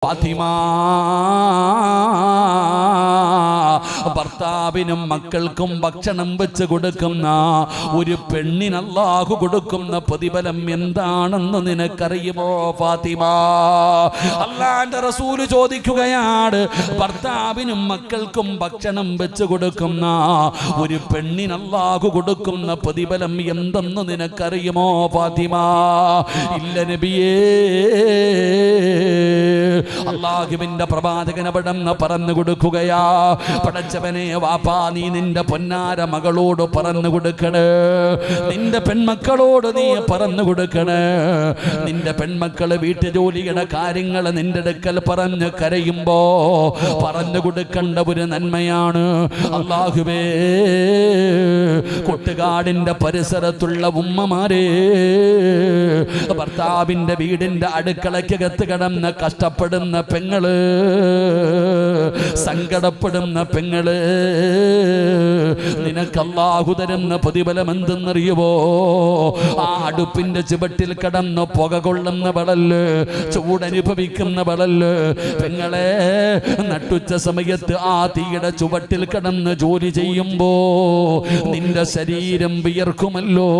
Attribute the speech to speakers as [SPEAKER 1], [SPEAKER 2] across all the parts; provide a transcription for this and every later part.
[SPEAKER 1] ഫാത്തിമ ഭർത്താവിനും മക്കൾക്കും ഭക്ഷണം വെച്ച് കൊടുക്കുന്ന ഒരു പെണ്ണിന് അല്ലാഹു കൊടുക്കുന്ന പ്രതിഫലം എന്താണെന്ന് നിനക്കറിയുമോ ഫാത്തിമ? അല്ലാഹുവിന്റെ റസൂൽ ചോദിക്കുകയാണ്, ഭർത്താവിനും മക്കൾക്കും ഭക്ഷണം വെച്ച് കൊടുക്കുന്ന ഒരു പെണ്ണിന് അല്ലാഹു കൊടുക്കുന്ന പ്രതിഫലം എന്തെന്ന് നിനക്കറിയുമോ ഫാത്തിമ? ഇല്ല നബിയേ. അല്ലാഹുവിന്റെ പ്രവാചകൻ അവിടെന്ന് പറഞ്ഞു കൊടുക്കുകയാ, പടച്ചവനെ വാപ്പാ, നീ നിന്റെ പൊന്നാര മകളോട് പറഞ്ഞു കൊടുക്കണേ, നിന്റെ പെൺമക്കളോട് നീ പറഞ്ഞു കൊടുക്കണേ. നിന്റെ പെൺമക്കള് വീട്ടുജോലിയുടെ കാര്യങ്ങൾ നിന്റെ അടുക്കൽ പറഞ്ഞ് കരയുമ്പോ പറഞ്ഞു കൊടുക്കേണ്ട ഒരു നന്മയാണ്. അല്ലാഹുവേ, കൊട്ടുകാടിന്റെ പരിസരത്തുള്ള ഉമ്മമാരെ, ഭർത്താവിന്റെ വീടിന്റെ അടുക്കളയ്ക്കകത്ത് കിടന്ന് കഷ്ടപ്പെടുന്ന പെങ്ങള്, സങ്കടപ്പെടുന്ന പെങ്ങള്, നിനക്ക് അല്ലാഹു തരുന്ന പ്രതിഫലം എന്തെന്നറിയുവോ? ആ അടുപ്പിന്റെ ചുവട്ടിൽ കിടന്ന് പുക കൊള്ളുന്നവളല്ലേ, ചൂടനുഭവിക്കുന്നവളല്ലേ പെങ്ങളെ, നട്ടുച്ച സമയത്ത് ആ തീയുടെ ചുവട്ടിൽ കിടന്ന് ജോലി ചെയ്യുമ്പോ നിന്റെ ശരീരം വിയർക്കുമല്ലോ.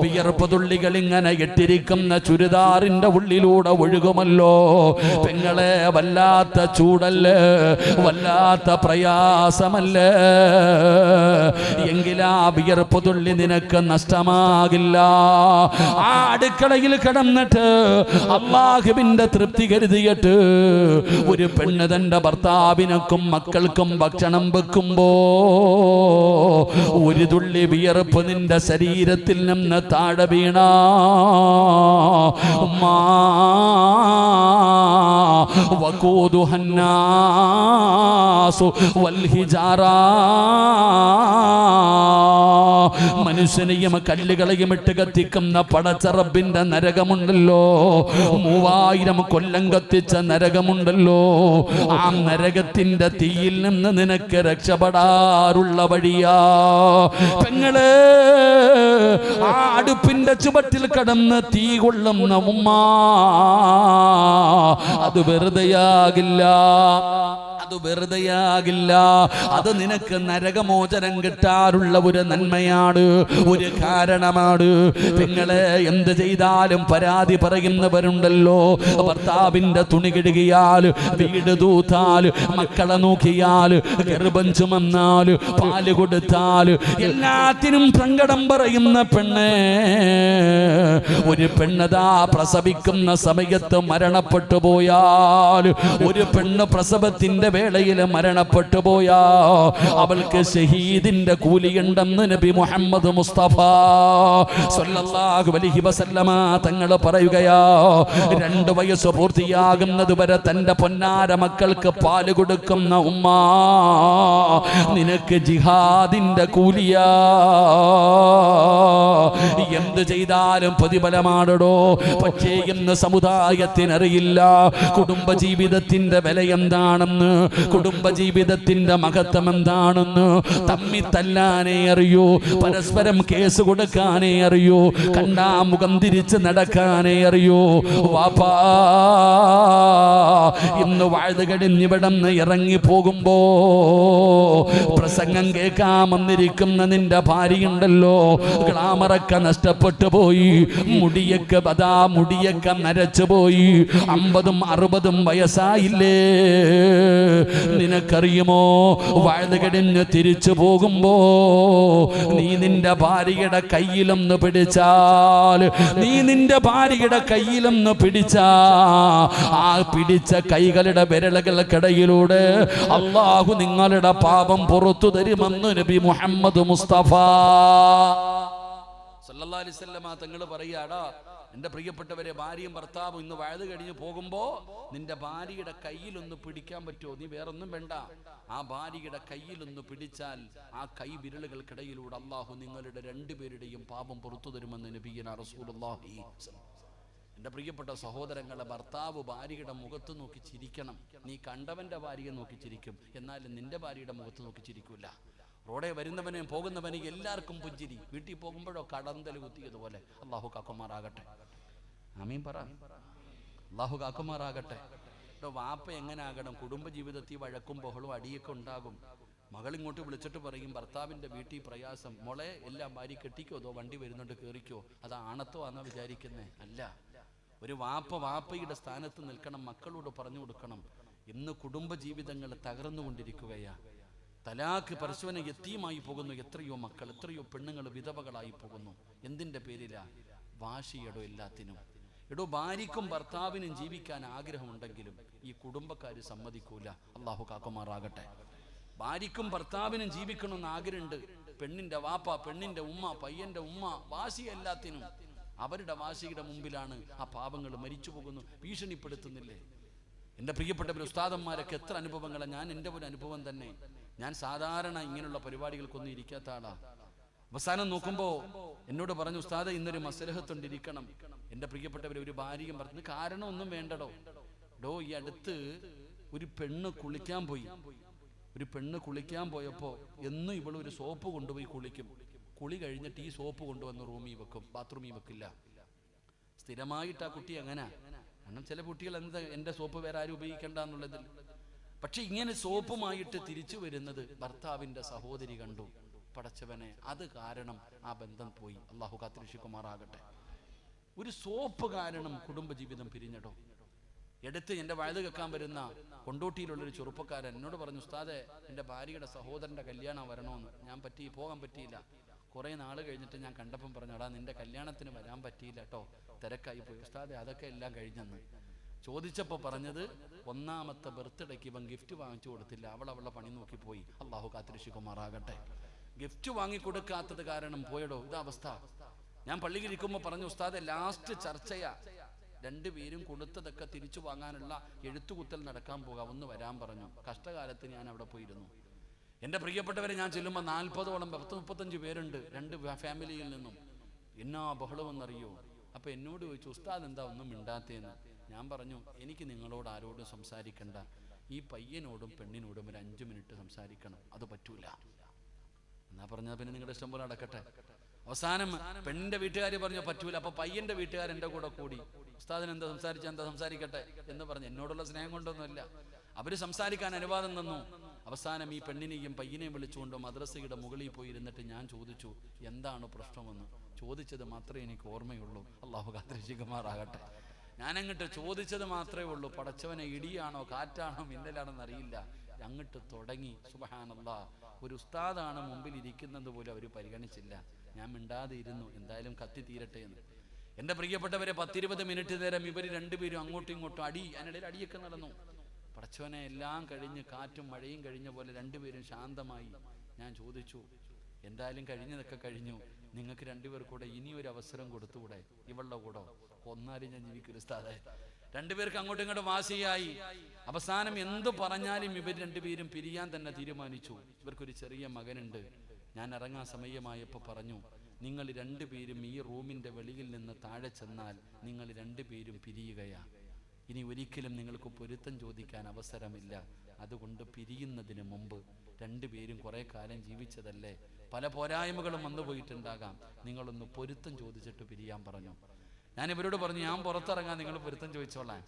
[SPEAKER 1] വിയർപ്പ് തുള്ളികൾ ഇങ്ങനെ ഇട്ടിരിക്കുന്ന ചുരിദാറിന്റെ ഉള്ളിലൂടെ ഒഴുകുമല്ലോ പെങ്ങളെ. വല്ലാത്ത ചൂടല്ലേ, വല്ലാത്ത പ്രയാസമല്ലേ. എങ്കിലാ വിയർപ്പ് തുള്ളി നിനക്ക് നഷ്ടമാകില്ല. ആ അടുക്കളയിൽ കിടന്നിട്ട് അല്ലാഹുവിന്റെ തൃപ്തി കരുതിയിട്ട് ഒരു പെണ്ണ് തന്റെ ഭർത്താവിനക്കും മക്കൾക്കും ഭക്ഷണം വെക്കുമ്പോ ഒരു തുള്ളി വിയർപ്പ് നിന്റെ ശരീരത്തിൽ നിന്ന് താഴെ വീണ വഖൂദുഹന്നാസു വൽഹിജാറാ, മനുഷ്യനെയും കല്ലുകളെയും ഇട്ട് കത്തിക്കുന്ന പടച്ച റബ്ബിന്റെ നരകമുണ്ടല്ലോ, 3000 കൊല്ലം കത്തിച്ച നരകമുണ്ടല്ലോ. ആ നരകത്തിന്റെ തീയിൽ നിന്ന് നിനക്ക് രക്ഷപ്പെടാറുള്ള വഴിയാ പെങ്ങളെ. ആ അടുപ്പിന്റെ ചുവട്ടിൽ കടന്ന് തീ കൊള്ളുന്ന ഉമ്മ, അത് വെറുതെയാകില്ല, അത് വെറുതെയാകില്ല. അത് നിനക്ക് നരകമോചനം കിട്ടാറുള്ള ഒരു നന്മയാണ്, ഒരു കാരണമാണ്. നിങ്ങളെ എന്ത് ചെയ്താലും പരാതി പറയുന്നവരുണ്ടല്ലോ. ഭർത്താവിന്റെ തുണി കഴുകിയാൽ, വീട് തൂത്താൽ, മക്കളെ നോക്കിയാൽ, ഗർഭം ചുമന്നാൽ, പാല് കൊടുത്താൽ, എല്ലാത്തിനും സങ്കടം പറയുന്ന പെണ്ണേ. ഒരു പെണ്ണതാ പ്രസവിക്കുന്ന സമയത്ത് മരണപ്പെട്ടു പോയാൽ, ഒരു പെണ്ണ് പ്രസവത്തിന്റെ വേളയിൽ മരണപ്പെട്ടു പോയാ അവൾക്ക് ഷഹീദിന്റെ കൂലിയുണ്ടെന്ന് നബി മുഹമ്മദ് മുസ്തഫ സ്വല്ലല്ലാഹു അലൈഹി വസല്ലമ തങ്ങൾ പറയുകയാ. 2 വയസ്സ് പൂർത്തിയാകുന്നത് വരെ തന്റെ പൊന്നാര മക്കൾക്ക് പാല് കൊടുക്കുന്ന ഉമ്മ, നിനക്ക് ജിഹാദിന്റെ കൂലിയാ. എന്ത് ചെയ്താലും പ്രതിഫലമാണോ? പക്ഷേ ഇന്ന് സമുദായത്തിനറിയില്ല കുടുംബജീവിതത്തിന്റെ വില എന്താണെന്ന്, കുടുംബജീവിതത്തിന്റെ മഹത്വം എന്താണെന്ന്. തമ്മി തല്ലാനേ അറിയൂ, പരസ്പരം കേസ് കൊടുക്കാനേ അറിയൂ, കണ്ടാ മുഖം തിരിച്ച് നടക്കാനേ അറിയൂ. വാപ്പാ, ഇന്ന് വാഴ്ത് കഴിഞ്ഞിവിടന്ന് ഇറങ്ങി പോകുമ്പോ പ്രസംഗം കേൾക്കാൻ വന്നിരിക്കുന്ന നിന്റെ ഭാര്യയുണ്ടല്ലോ, ഗ്ലാമറൊക്കെ നഷ്ടപ്പെട്ടു പോയി, മുടിയൊക്കെ മുടിയൊക്കെ നരച്ചു പോയി, 50ഉം 60ഉം വയസ്സായില്ലേ. നിനക്കറിയുമോ, വാഴ്ന്നു കഴിഞ്ഞ് തിരിച്ചു പോകുമ്പോ നീ നിന്റെ ഭാര്യയുടെ കയ്യിലൊന്ന് പിടിച്ചാൽ, നീ നിന്റെ ഭാര്യയുടെ കയ്യിലൊന്ന് പിടിച്ചാ, ആ പിടിച്ച കൈകളുടെ വിരലുകൾക്കിടയിലൂടെ അല്ലാഹു നിങ്ങളുടെ പാപം പുറത്തു തരുമെന്ന് നബി മുഹമ്മദ് മുസ്തഫ സല്ലല്ലാഹു അലൈഹി വസല്ലമ തങ്ങൾ പറയാടാ, എൻ്റെ പ്രിയപ്പെട്ടവരെ, ഭാര്യയും ഭർത്താവും ഇന്ന് വഴുത് കഴിഞ്ഞ് പോകുമ്പോ നിന്റെ ഭാര്യയുടെ കയ്യിലൊന്ന് പിടിക്കാൻ പറ്റുമോ? നീ വേറൊന്നും വേണ്ട, ആ ഭാര്യയുടെ കയ്യിലൊന്ന് പിടിച്ചാൽ ആ കൈ വിരലുകൾക്കിടയിലൂടെ അല്ലാഹു നിങ്ങളുടെ 2 പേരുടെയും പാപം പുറത്തു തരുമെന്ന് നബിയനാ റസൂലുള്ളാഹി. എൻ്റെ പ്രിയപ്പെട്ട സഹോദരങ്ങളെ, ഭർത്താവ് ഭാര്യയുടെ മുഖത്ത് നോക്കി ചിരിക്കണം. നീ കണ്ടവന്റെ ഭാര്യയെ നോക്കി ചിരിക്കും, എന്നാലും നിന്റെ ഭാര്യയുടെ മുഖത്ത് നോക്കി ചിരിക്കൂല. റോഡെ വരുന്നവനെ പോകുന്നവനെ എല്ലാവർക്കും പുഞ്ചിരി, വീട്ടിൽ പോകുമ്പോഴോ കടന്തൽ കുത്തിയതുപോലെ. അല്ലാഹു കാക്കുമാറാകട്ടെ. ആമീൻ പറ. അള്ളാഹു കാക്കുമാറാകട്ടെ. വാപ്പ എങ്ങനെ ആകണം? കുടുംബജീവിതത്തിൽ വഴക്കും ബഹളവും അടിയൊക്കെ ഉണ്ടാകും. മകൾ ഇങ്ങോട്ട് വിളിച്ചിട്ട് പറയും, ഭർത്താവിൻ്റെ വീട്ടിൽ പ്രയാസം, മോളെ എല്ലാം ഭാര്യ കെട്ടിക്കോ, അതോ വണ്ടി വരുന്നുണ്ട് കയറിക്കോ. അത് ആണത്തോ ആണെന്നാ വിചാരിക്കുന്നേ? അല്ല. ഒരു വാപ്പയുടെ സ്ഥാനത്ത് നിൽക്കണം, മക്കളോട് പറഞ്ഞു കൊടുക്കണം. ഇന്ന് കുടുംബജീവിതങ്ങൾ തകർന്നുകൊണ്ടിരിക്കുകയാ. തലാഖ് പരസ്പരം യതീമായി പോകുന്നു. എത്രയോ മക്കൾ, എത്രയോ പെണ്ണുങ്ങൾ വിധവകളായി പോകുന്നു. എന്തിൻ്റെ പേരിലാ? വാശിയടോ എല്ലാത്തിനും. എടോ, ഭാര്യയ്ക്കും ഭർത്താവിനും ജീവിക്കാൻ ആഗ്രഹമുണ്ടെങ്കിലും ഈ കുടുംബക്കാർ സമ്മതിക്കൂല. അള്ളാഹു കാക്കുമാറാകട്ടെ. ഭാര്യയ്ക്കും ഭർത്താവിനും ജീവിക്കണമെന്ന് ആഗ്രഹമുണ്ട്. പെണ്ണിന്റെ വാപ്പ, പെണ്ണിന്റെ ഉമ്മ, പയ്യന്റെ ഉമ്മ, വാശി എല്ലാത്തിനും. അവരുടെ വാശിയുടെ മുമ്പിലാണ് ആ പാപങ്ങൾ മരിച്ചു പോകുന്നു. ഭീഷണിപ്പെടുത്തുന്നില്ലേ? എൻ്റെ പ്രിയപ്പെട്ട ഉസ്താദന്മാരൊക്കെ എത്ര അനുഭവങ്ങളാണ്. ഞാൻ എൻ്റെ ഒരു അനുഭവം തന്നെ. ഞാൻ സാധാരണ ഇങ്ങനെയുള്ള പരിപാടികൾക്കൊന്നും ഇരിക്കാത്ത ആളാ. അവസാനം നോക്കുമ്പോൾ എന്നോട് പറഞ്ഞു, ഉസ്താദ് ഇന്നൊരു മസ്ലഹത്തുണ്ടിരിക്കണം. എൻ്റെ പ്രിയപ്പെട്ടവരെ, ഒരു ഭാര്യയും പറഞ്ഞു, കാരണം ഒന്നും വേണ്ടടോ. ഈ അടുത്ത് ഒരു പെണ്ണ് കുളിക്കാൻ പോയി. ഒരു പെണ്ണ് കുളിക്കാൻ പോയപ്പോൾ എന്നും ഇവളൊരു സോപ്പ് കൊണ്ടുപോയി കുളിക്കും. കുളി കഴിഞ്ഞിട്ട് ഈ സോപ്പ് കൊണ്ടുവന്ന് റൂമിൽ വെക്കും, ബാത്റൂമിൽ വെക്കില്ല. സ്ഥിരമായിട്ട് ആ കുട്ടി അങ്ങനെ. കാരണം ചില കുട്ടികൾ എന്താ, എൻ്റെ സോപ്പ് വേറെ ആരും ഉപയോഗിക്കണ്ട എന്നുള്ളതിൽ. പക്ഷെ ഇങ്ങനെ സോപ്പുമായിട്ട് തിരിച്ചു വരുന്നത് ഭർത്താവിൻ്റെ സഹോദരി കണ്ടു. പടച്ചവനെ, അത് കാരണം ആ ബന്ധം പോയി. അള്ളാഹു കാത്തിരക്ഷിക്കുമാറാകട്ടെ. ഒരു സോപ്പ് കാരണം കുടുംബജീവിതം പിരിഞ്ഞടോ. എടുത്ത് എൻ്റെ വയത് കേൾക്കാൻ വരുന്ന കൊണ്ടോട്ടിയിലുള്ളൊരു ചെറുപ്പക്കാരൻ എന്നോട് പറഞ്ഞു, ഉസ്താദെ എൻ്റെ ഭാര്യയുടെ സഹോദരൻ്റെ കല്യാണം വരണമെന്ന്. ഞാൻ പോകാൻ പറ്റിയില്ല. കുറേ നാൾ കഴിഞ്ഞിട്ട് ഞാൻ കണ്ടപ്പം പറഞ്ഞു, എടാ നിൻ്റെ കല്യാണത്തിന് വരാൻ പറ്റിയില്ല കേട്ടോ, തിരക്കായി പോയി. ഉസ്താദെ അതൊക്കെ എല്ലാം കഴിഞ്ഞെന്ന് ചോദിച്ചപ്പോൾ പറഞ്ഞത്, ഒന്നാമത്തെ ബർത്ത്ഡേക്ക് ഇവൻ ഗിഫ്റ്റ് വാങ്ങിച്ചു കൊടുത്തില്ല, അവളുടെ പണി നോക്കി പോയി. അള്ളാഹു കാത്തിരക്ഷിക്കുമാറാകട്ടെ. ഗിഫ്റ്റ് വാങ്ങിക്കൊടുക്കാത്തത് കാരണം പോയടോ. ഇതവസ്ഥ. ഞാൻ പള്ളിയിൽ ഇരിക്കുമ്പോൾ പറഞ്ഞു, ഉസ്താദെ ലാസ്റ്റ് ചർച്ചയാ, രണ്ടുപേരും കൊടുത്തതൊക്കെ തിരിച്ചു വാങ്ങാനുള്ള എഴുത്തുകുത്തൽ നടക്കാൻ പോകാം, ഒന്ന് വരാൻ പറഞ്ഞു. കഷ്ടകാലത്ത് ഞാൻ അവിടെ പോയിരുന്നു. എൻ്റെ പ്രിയപ്പെട്ടവരെ, ഞാൻ ചെല്ലുമ്പോൾ 40ഓളം 35 പേരുണ്ട്, 2 ഫാമിലിയിൽ നിന്നും. എന്നാ ബഹളമെന്നറിയോ? അപ്പോൾ എന്നോട് ചോദിച്ചു, ഉസ്താദ് എന്താ ഒന്നും മിണ്ടാത്തേന്ന്. ഞാൻ പറഞ്ഞു, എനിക്ക് നിങ്ങളോട് ആരോടും സംസാരിക്കണ്ട, ഈ പയ്യനോടും പെണ്ണിനോടും ഒരു 5 മിനിറ്റ് സംസാരിക്കണം. അത് പറ്റൂല എന്നാ പറഞ്ഞാൽ പിന്നെ നിങ്ങളുടെ ഇഷ്ടം പോലെ നടക്കട്ടെ. അവസാനം പെണ്ണിന്റെ വീട്ടുകാർ പറഞ്ഞു പറ്റൂല. അപ്പൊ പയ്യന്റെ വീട്ടുകാർ എൻ്റെ കൂടെ കൂടി, ഉസ്താദിന് എന്താ സംസാരിക്കട്ടെ എന്ന് പറഞ്ഞു. എന്നോടുള്ള സ്നേഹം കൊണ്ടൊന്നുമില്ല, അവര് സംസാരിക്കാൻ അനുവാദം തന്നു. അവസാനം ഈ പെണ്ണിനെയും പയ്യനെയും വിളിച്ചുകൊണ്ട് മദ്രസയുടെ മുകളിൽ പോയി ഇരുന്നിട്ട് ഞാൻ ചോദിച്ചു, എന്താണ് പ്രശ്നമെന്ന്. ചോദിച്ചത് മാത്രമേ എനിക്ക് ഓർമ്മയുള്ളൂ. അള്ളാഹു കാത്തിരക്ഷിക്കുമാറാകട്ടെ. ഞാനങ്ങോട്ട് ചോദിച്ചത് മാത്രമേ ഉള്ളൂ. പടച്ചവനെ, ഇടിയാണോ കാറ്റാണോ മിന്നലാണെന്ന് അറിയില്ല. അങ്ങോട്ട് തുടങ്ങി. സുബ്ഹാനല്ലാഹ്, ഒരു ഉസ്താദാണ് മുമ്പിൽ ഇരിക്കുന്നത് പോലും അവർ പരിഗണിച്ചില്ല. ഞാൻ മിണ്ടാതെ ഇരുന്നു, എന്തായാലും കത്തി തീരട്ടെ എന്ന്. എൻ്റെ പ്രിയപ്പെട്ടവരെ, 10-20 മിനിറ്റ് നേരം ഇവർ രണ്ടുപേരും അങ്ങോട്ടും ഇങ്ങോട്ടും അതിനിടയിൽ അടിയൊക്കെ നടന്നു. പടച്ചവനെ, എല്ലാം കഴിഞ്ഞ് കാറ്റും മഴയും കഴിഞ്ഞ പോലെ രണ്ടുപേരും ശാന്തമായി. ഞാൻ ചോദിച്ചു, എന്തായാലും കഴിഞ്ഞതൊക്കെ കഴിഞ്ഞു, നിങ്ങൾക്ക് രണ്ടുപേർക്കൂടെ ഇനിയൊരു അവസരം കൊടുത്തുകൂടെ? ഇവളുടെ കൂടെ കൊന്നാലും ഞാൻ ജീവിക്കൊരു ഉസ്താദേ. രണ്ടുപേർക്ക് അങ്ങോട്ടും ഇങ്ങോട്ടും വാശിയായി. അവസാനം എന്തു പറഞ്ഞാലും ഇവർ രണ്ടുപേരും പിരിയാൻ തന്നെ തീരുമാനിച്ചു. ഇവർക്കൊരു ചെറിയ മകനുണ്ട്. ഞാൻ ഇറങ്ങാൻ സമയമായപ്പോൾ പറഞ്ഞു, നിങ്ങൾ രണ്ടുപേരും ഈ റൂമിൻ്റെ വെളിയിൽ നിന്ന് താഴെ ചെന്നാൽ നിങ്ങൾ രണ്ടുപേരും പിരിയുകയാണ്. ഇനി ഒരിക്കലും നിങ്ങൾക്ക് പൊരുത്തം ചോദിക്കാൻ അവസരമില്ല. അതുകൊണ്ട് പിരിയുന്നതിന് മുമ്പ് രണ്ടുപേരും കുറേ കാലം ജീവിച്ചതല്ലേ, പല പോരായ്മകളും വന്നു പോയിട്ടുണ്ടാകാം, നിങ്ങളൊന്ന് പൊരുത്തം ചോദിച്ചിട്ട് പിരിയാൻ പറഞ്ഞു. ഞാൻ ഇവരോട് പറഞ്ഞു, ഞാൻ പുറത്തിറങ്ങാൻ, നിങ്ങൾ പൊരുത്തം ചോദിച്ചോളാൻ.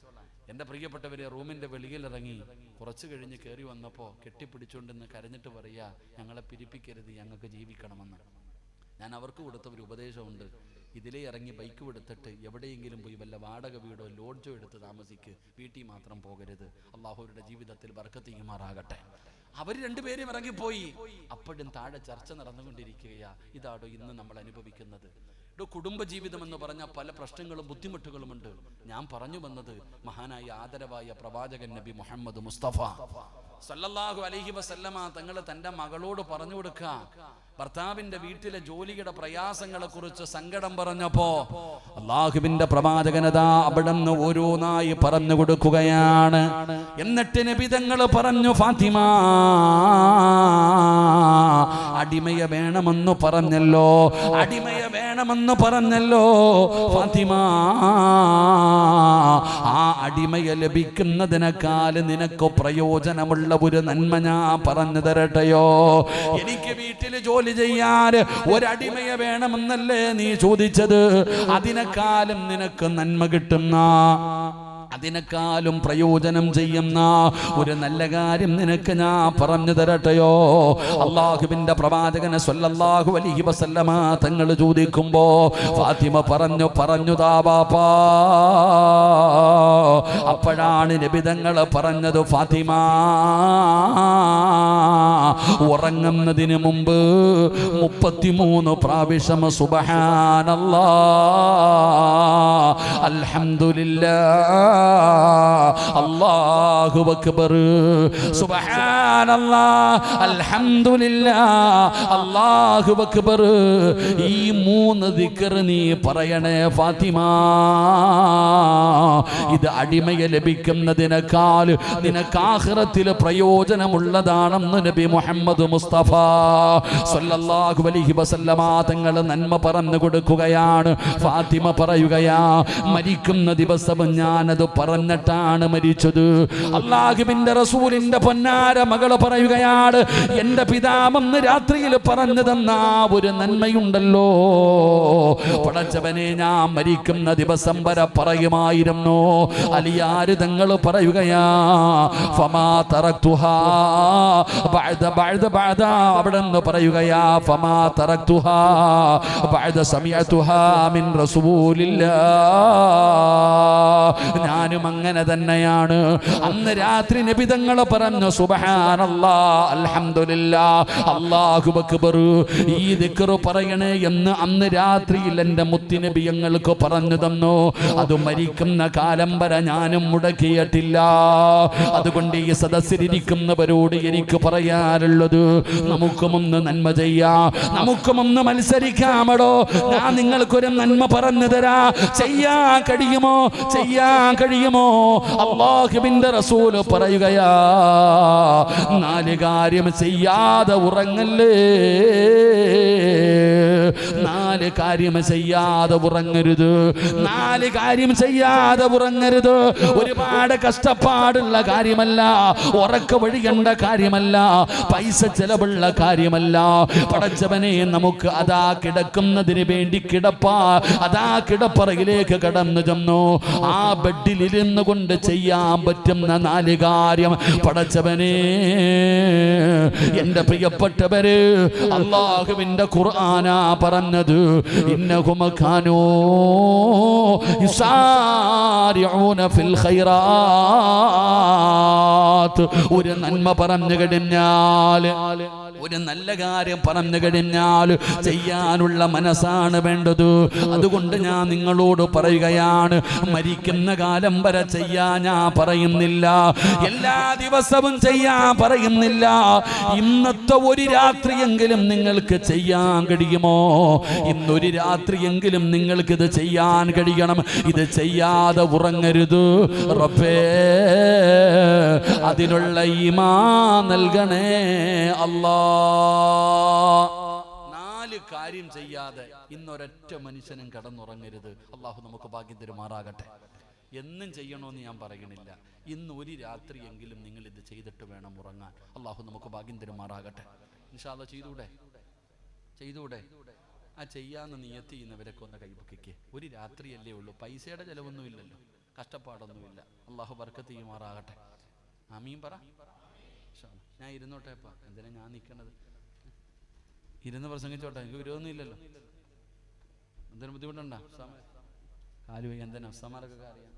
[SPEAKER 1] എൻ്റെ പ്രിയപ്പെട്ടവരെ, റൂമിൻ്റെ വെളിയിൽ ഇറങ്ങി കുറച്ച് കഴിഞ്ഞ് കയറി വന്നപ്പോൾ കെട്ടിപ്പിടിച്ചുകൊണ്ടെന്ന് കരഞ്ഞിട്ട് പറയുക, ഞങ്ങളെ പിരിപ്പിക്കരുത്, ഞങ്ങൾക്ക് ജീവിക്കണമെന്ന്. ഞാൻ അവർക്ക് കൊടുത്ത ഒരു ഉപദേശമുണ്ട്, ഇതിലേ ഇറങ്ങി ബൈക്ക് എടുത്തിട്ട് എവിടെയെങ്കിലും പോയി വല്ല വാടക വീടോ ലോഡ്ജോ എടുത്ത് താമസിക്ക്, വീട്ടിൽ മാത്രം പോകരുത്. അള്ളാഹുവിൻ്റെ ജീവിതത്തിൽ ബർക്കത്ത് ചെയ്യുമാറാകട്ടെ. അവർ രണ്ടുപേരും ഇറങ്ങിപ്പോയി. അപ്പോഴും താഴെ ചർച്ച നടന്നുകൊണ്ടിരിക്കുകയാ. ഇതാടോ ഇന്ന് നമ്മൾ അനുഭവിക്കുന്നത്. കുടുംബജീവിതം എന്ന് പറഞ്ഞാൽ പല പ്രശ്നങ്ങളും ബുദ്ധിമുട്ടുകളുമുണ്ട്. ഞാൻ പറഞ്ഞു വന്നത് മഹാനായ ആദരവായ പ്രവാചകൻ നബി മുഹമ്മദ് മുസ്തഫ സല്ലല്ലാഹു അലൈഹി വസല്ലമ തങ്ങൾ തൻ്റെ മകളോട് പറഞ്ഞു കൊടുക്കുക, ഭർത്താവിന്റെ വീട്ടിലെ ജോലിയുടെ പ്രയാസങ്ങളെ കുറിച്ച് സങ്കടം പറഞ്ഞപ്പോ അള്ളാഹുവിന്റെ പ്രവാചകനതാ അവിടെ നിന്ന് ഓരോന്നായി പറഞ്ഞു കൊടുക്കുകയാണ്. എന്നിട്ട് നബി തങ്ങൾ പറഞ്ഞു, ഫാത്തിമ അടിമയെ വേണമെന്ന് പറഞ്ഞല്ലോ, അടിമയെ വേണമെന്ന് പറഞ്ഞല്ലോ ഫാത്തിമ, ആ അടിമയെ ലഭിക്കുന്നതിനേക്കാൾ നിനക്ക് പ്രയോജനമുള്ള ഒരു നന്മ ഞാൻ പറഞ്ഞു തരട്ടെയോ? എനിക്ക് വീട്ടിൽ ജോലി ചെയ്യാൻ ഒരടിമയെ വേണമെന്നല്ലേ നീ ചോദിച്ചത്? അതിനേക്കാളും നിനക്ക് നന്മ കിട്ടുന്ന, അതിനേക്കാളും പ്രയോജനം ചെയ്യുന്ന ഒരു നല്ല കാര്യം നിനക്ക് ഞാൻ പറഞ്ഞു തരട്ടെയോ? അള്ളാഹുവിന്റെ പ്രവാചകനെ സ്വല്ലല്ലാഹു അലൈഹി വസല്ലമ തങ്ങൾ ചോദിക്കുമ്പോ ഫാത്തിമ പറഞ്ഞുതാ ബാപ്പാ. അപ്പോഴാണ് നബി തങ്ങൾ പറഞ്ഞത്, ഫാത്തിമ ഉറങ്ങുന്നതിന് മുമ്പ് 33 പ്രാവശ്യം സുബ്ഹാനല്ലാഹ്, അൽഹംദുലില്ലാഹ്, അല്ലാഹു അക്ബർ, സുബ്ഹാനല്ലാഹ്, അൽഹംദുലില്ലാഹ്, അല്ലാഹു അക്ബർ. ഈ 3 ദിക്ർ നീ പറയണേ ഫാത്തിമ. ഇത് അടിമയെ ലഭിക്കുന്നതിനേക്കാൾ നിനക്ക് ആഖിറത്തിൽ പ്രയോജനമുള്ളതാണെന്ന് നബി മുഹമ്മദ് മുസ്തഫ സ്വല്ലല്ലാഹു അലൈഹി വസല്ലമ തങ്ങൾ നന്മ പറഞ്ഞു കൊടുക്കുകയാണ്. ഫാത്തിമ പറയുകയാ, മരിക്കുന്ന ദിവസം ഞാനത് പറഞ്ഞിട്ടാണ് മരിച്ചത്. അല്ലാഹുവിന്റെ റസൂലിന്റെ പൊന്നാര മകൾ പറയുകയാണ്, എന്റെ പിതാവെന്ന് രാത്രിയിൽ പറഞ്ഞു തന്ന ഒരു നന്മയുണ്ടല്ലോ, പടച്ചവനെ ഞാൻ മരിക്കുന്ന ദിവസം വരെ പറയുമായിരുന്നു. അലിയാര് തങ്ങൾ പറയുകയാ, ഫമാ തറക്തുഹാ ബഅദ അവിടെ നിന്ന് പറയുകയാ, ഫമാ തറക്തുഹാ ബഅദ സമിഅതുഹാ മിൻ റസൂലില്ലാഹ്. ഞാനും അങ്ങനെ തന്നെയാണ്. അന്ന് രാത്രി നബി തങ്ങൾ പറഞ്ഞു സുബ്ഹാനല്ലാഹ്, അൽഹംദുലില്ലാഹ്, അല്ലാഹു അക്ബർ, ഈ ദിക്ർ പറയണേ എന്ന് അന്ന് രാത്രിയിൽ എൻ്റെ മുത്തുനബി ഞങ്ങൾക്ക് പറഞ്ഞു തന്നു. അത് മരിക്കുന്ന കാലം വരെ ഞാനും മുടക്കിയിട്ടില്ല. അതുകൊണ്ട് ഈ സദസ്സിലിരിക്കുന്നവരോട് എനിക്ക് പറയാറുള്ളത്, നമുക്കുമൊന്ന് നന്മ ചെയ്യാം, നമുക്കുമൊന്ന് മത്സരിക്കാമടോ. ഞാൻ നിങ്ങൾക്കൊരു നന്മ പറഞ്ഞു തരാ, ചെയ്യാൻ കഴിയുമോ? അല്ലാഹുവിന്റെ റസൂല് പറയുകയാ, 4 കാര്യം ചെയ്യാതെ ഉറങ്ങല്ലേ, 4 കാര്യം ചെയ്യാതെ ഉറങ്ങരുത്, 4 കാര്യം ചെയ്യാതെ ഉറങ്ങരുത്. ഒരുപാട് കഷ്ടപ്പാടുള്ള കാര്യമല്ല, ഉറക്ക വഴികണ്ട കാര്യമല്ല, പൈസ ചെലവുള്ള കാര്യമല്ല. പടച്ചവനെ നമുക്ക് അതാ കിടക്കുന്നതിന് വേണ്ടി അതാ കിടപ്പറയിലേക്ക് കടന്നു ചെന്നു. ആ ബെഡിലിരുന്നു കൊണ്ട് ചെയ്യാൻ പറ്റുന്ന 4 കാര്യം പടച്ചവനെ, എന്റെ പ്രിയപ്പെട്ടവര്, അല്ലാഹുവിന്റെ ഖുർആനാ പറഞ്ഞത്, ഇന്നഹും കാനൂ യുസാരിഊന ഫിൽ ഖൈറാത്ത്. ഒരു നന്മ പറഞ്ഞു കഴിഞ്ഞാൽ, ഒരു നല്ല കാര്യം പറഞ്ഞു കഴിഞ്ഞാൽ ചെയ്യാനുള്ള മനസ്സാണ് വേണ്ടത്. അതുകൊണ്ട് ഞാൻ നിങ്ങളോട് പറയുകയാണ്, മരിക്കുന്ന കാലം വരെ ചെയ്യാൻ ഞാൻ പറയുന്നില്ല, എല്ലാ ദിവസവും ചെയ്യാൻ പറയുന്നില്ല. ഇന്നത്തെ ഒരു രാത്രിയെങ്കിലും നിങ്ങൾക്ക് ചെയ്യാൻ കഴിയുമോ? ഇന്നൊരു രാത്രിയെങ്കിലും നിങ്ങൾക്കിത് ചെയ്യാൻ കഴിയണം. ഇത് ചെയ്യാതെ ഉറങ്ങരുത്. റബ്ബേ, അതിനുള്ള ഈമാൻ നൽകണേ അല്ലാ. 4 കാര്യം ചെയ്യാതെ ഇന്നൊരൊറ്റ മനുഷ്യനും കടന്നുറങ്ങരുത്. അള്ളാഹു നമുക്ക് ഭാഗ്യം തരുമാറാകട്ടെ. എന്നും ചെയ്യണമെന്ന് ഞാൻ പറയണില്ല, ഇന്ന് ഒരു രാത്രിയെങ്കിലും നിങ്ങൾ ഇത് ചെയ്തിട്ട് വേണം ഉറങ്ങാൻ. അള്ളാഹു നമുക്ക് ഭാഗ്യം തരുമാറാകട്ടെ. ഇൻഷാ അല്ലാഹ് ചെയ്തൂടെ? ആ ചെയ്യാന്ന് നിയത്ത് ചെയ്യുന്നവരൊക്കെ ഒന്ന് കൈപൊക്കിക്ക്. ഒരു രാത്രിയല്ലേ ഉള്ളൂ, പൈസയുടെ ചിലവൊന്നുമില്ലല്ലോ, കഷ്ടപ്പാടൊന്നുമില്ല. അള്ളാഹു ബർക്കത്ത് ചെയ്യുമാറാകട്ടെ. ആമീൻ പറ. ഞാൻ ഇരുന്നോട്ടെ, എന്തിനാ ഞാൻ നിൽക്കണത്? ഇരുന്ന് പ്രസംഗിച്ചോട്ടെ, എനിക്ക് വിരോധമൊന്നുമില്ലല്ലോ. എന്തിനും ബുദ്ധിമുട്ടുണ്ടോ? കാലു എന്തിനാ സമാരൊക്കെ അറിയാം.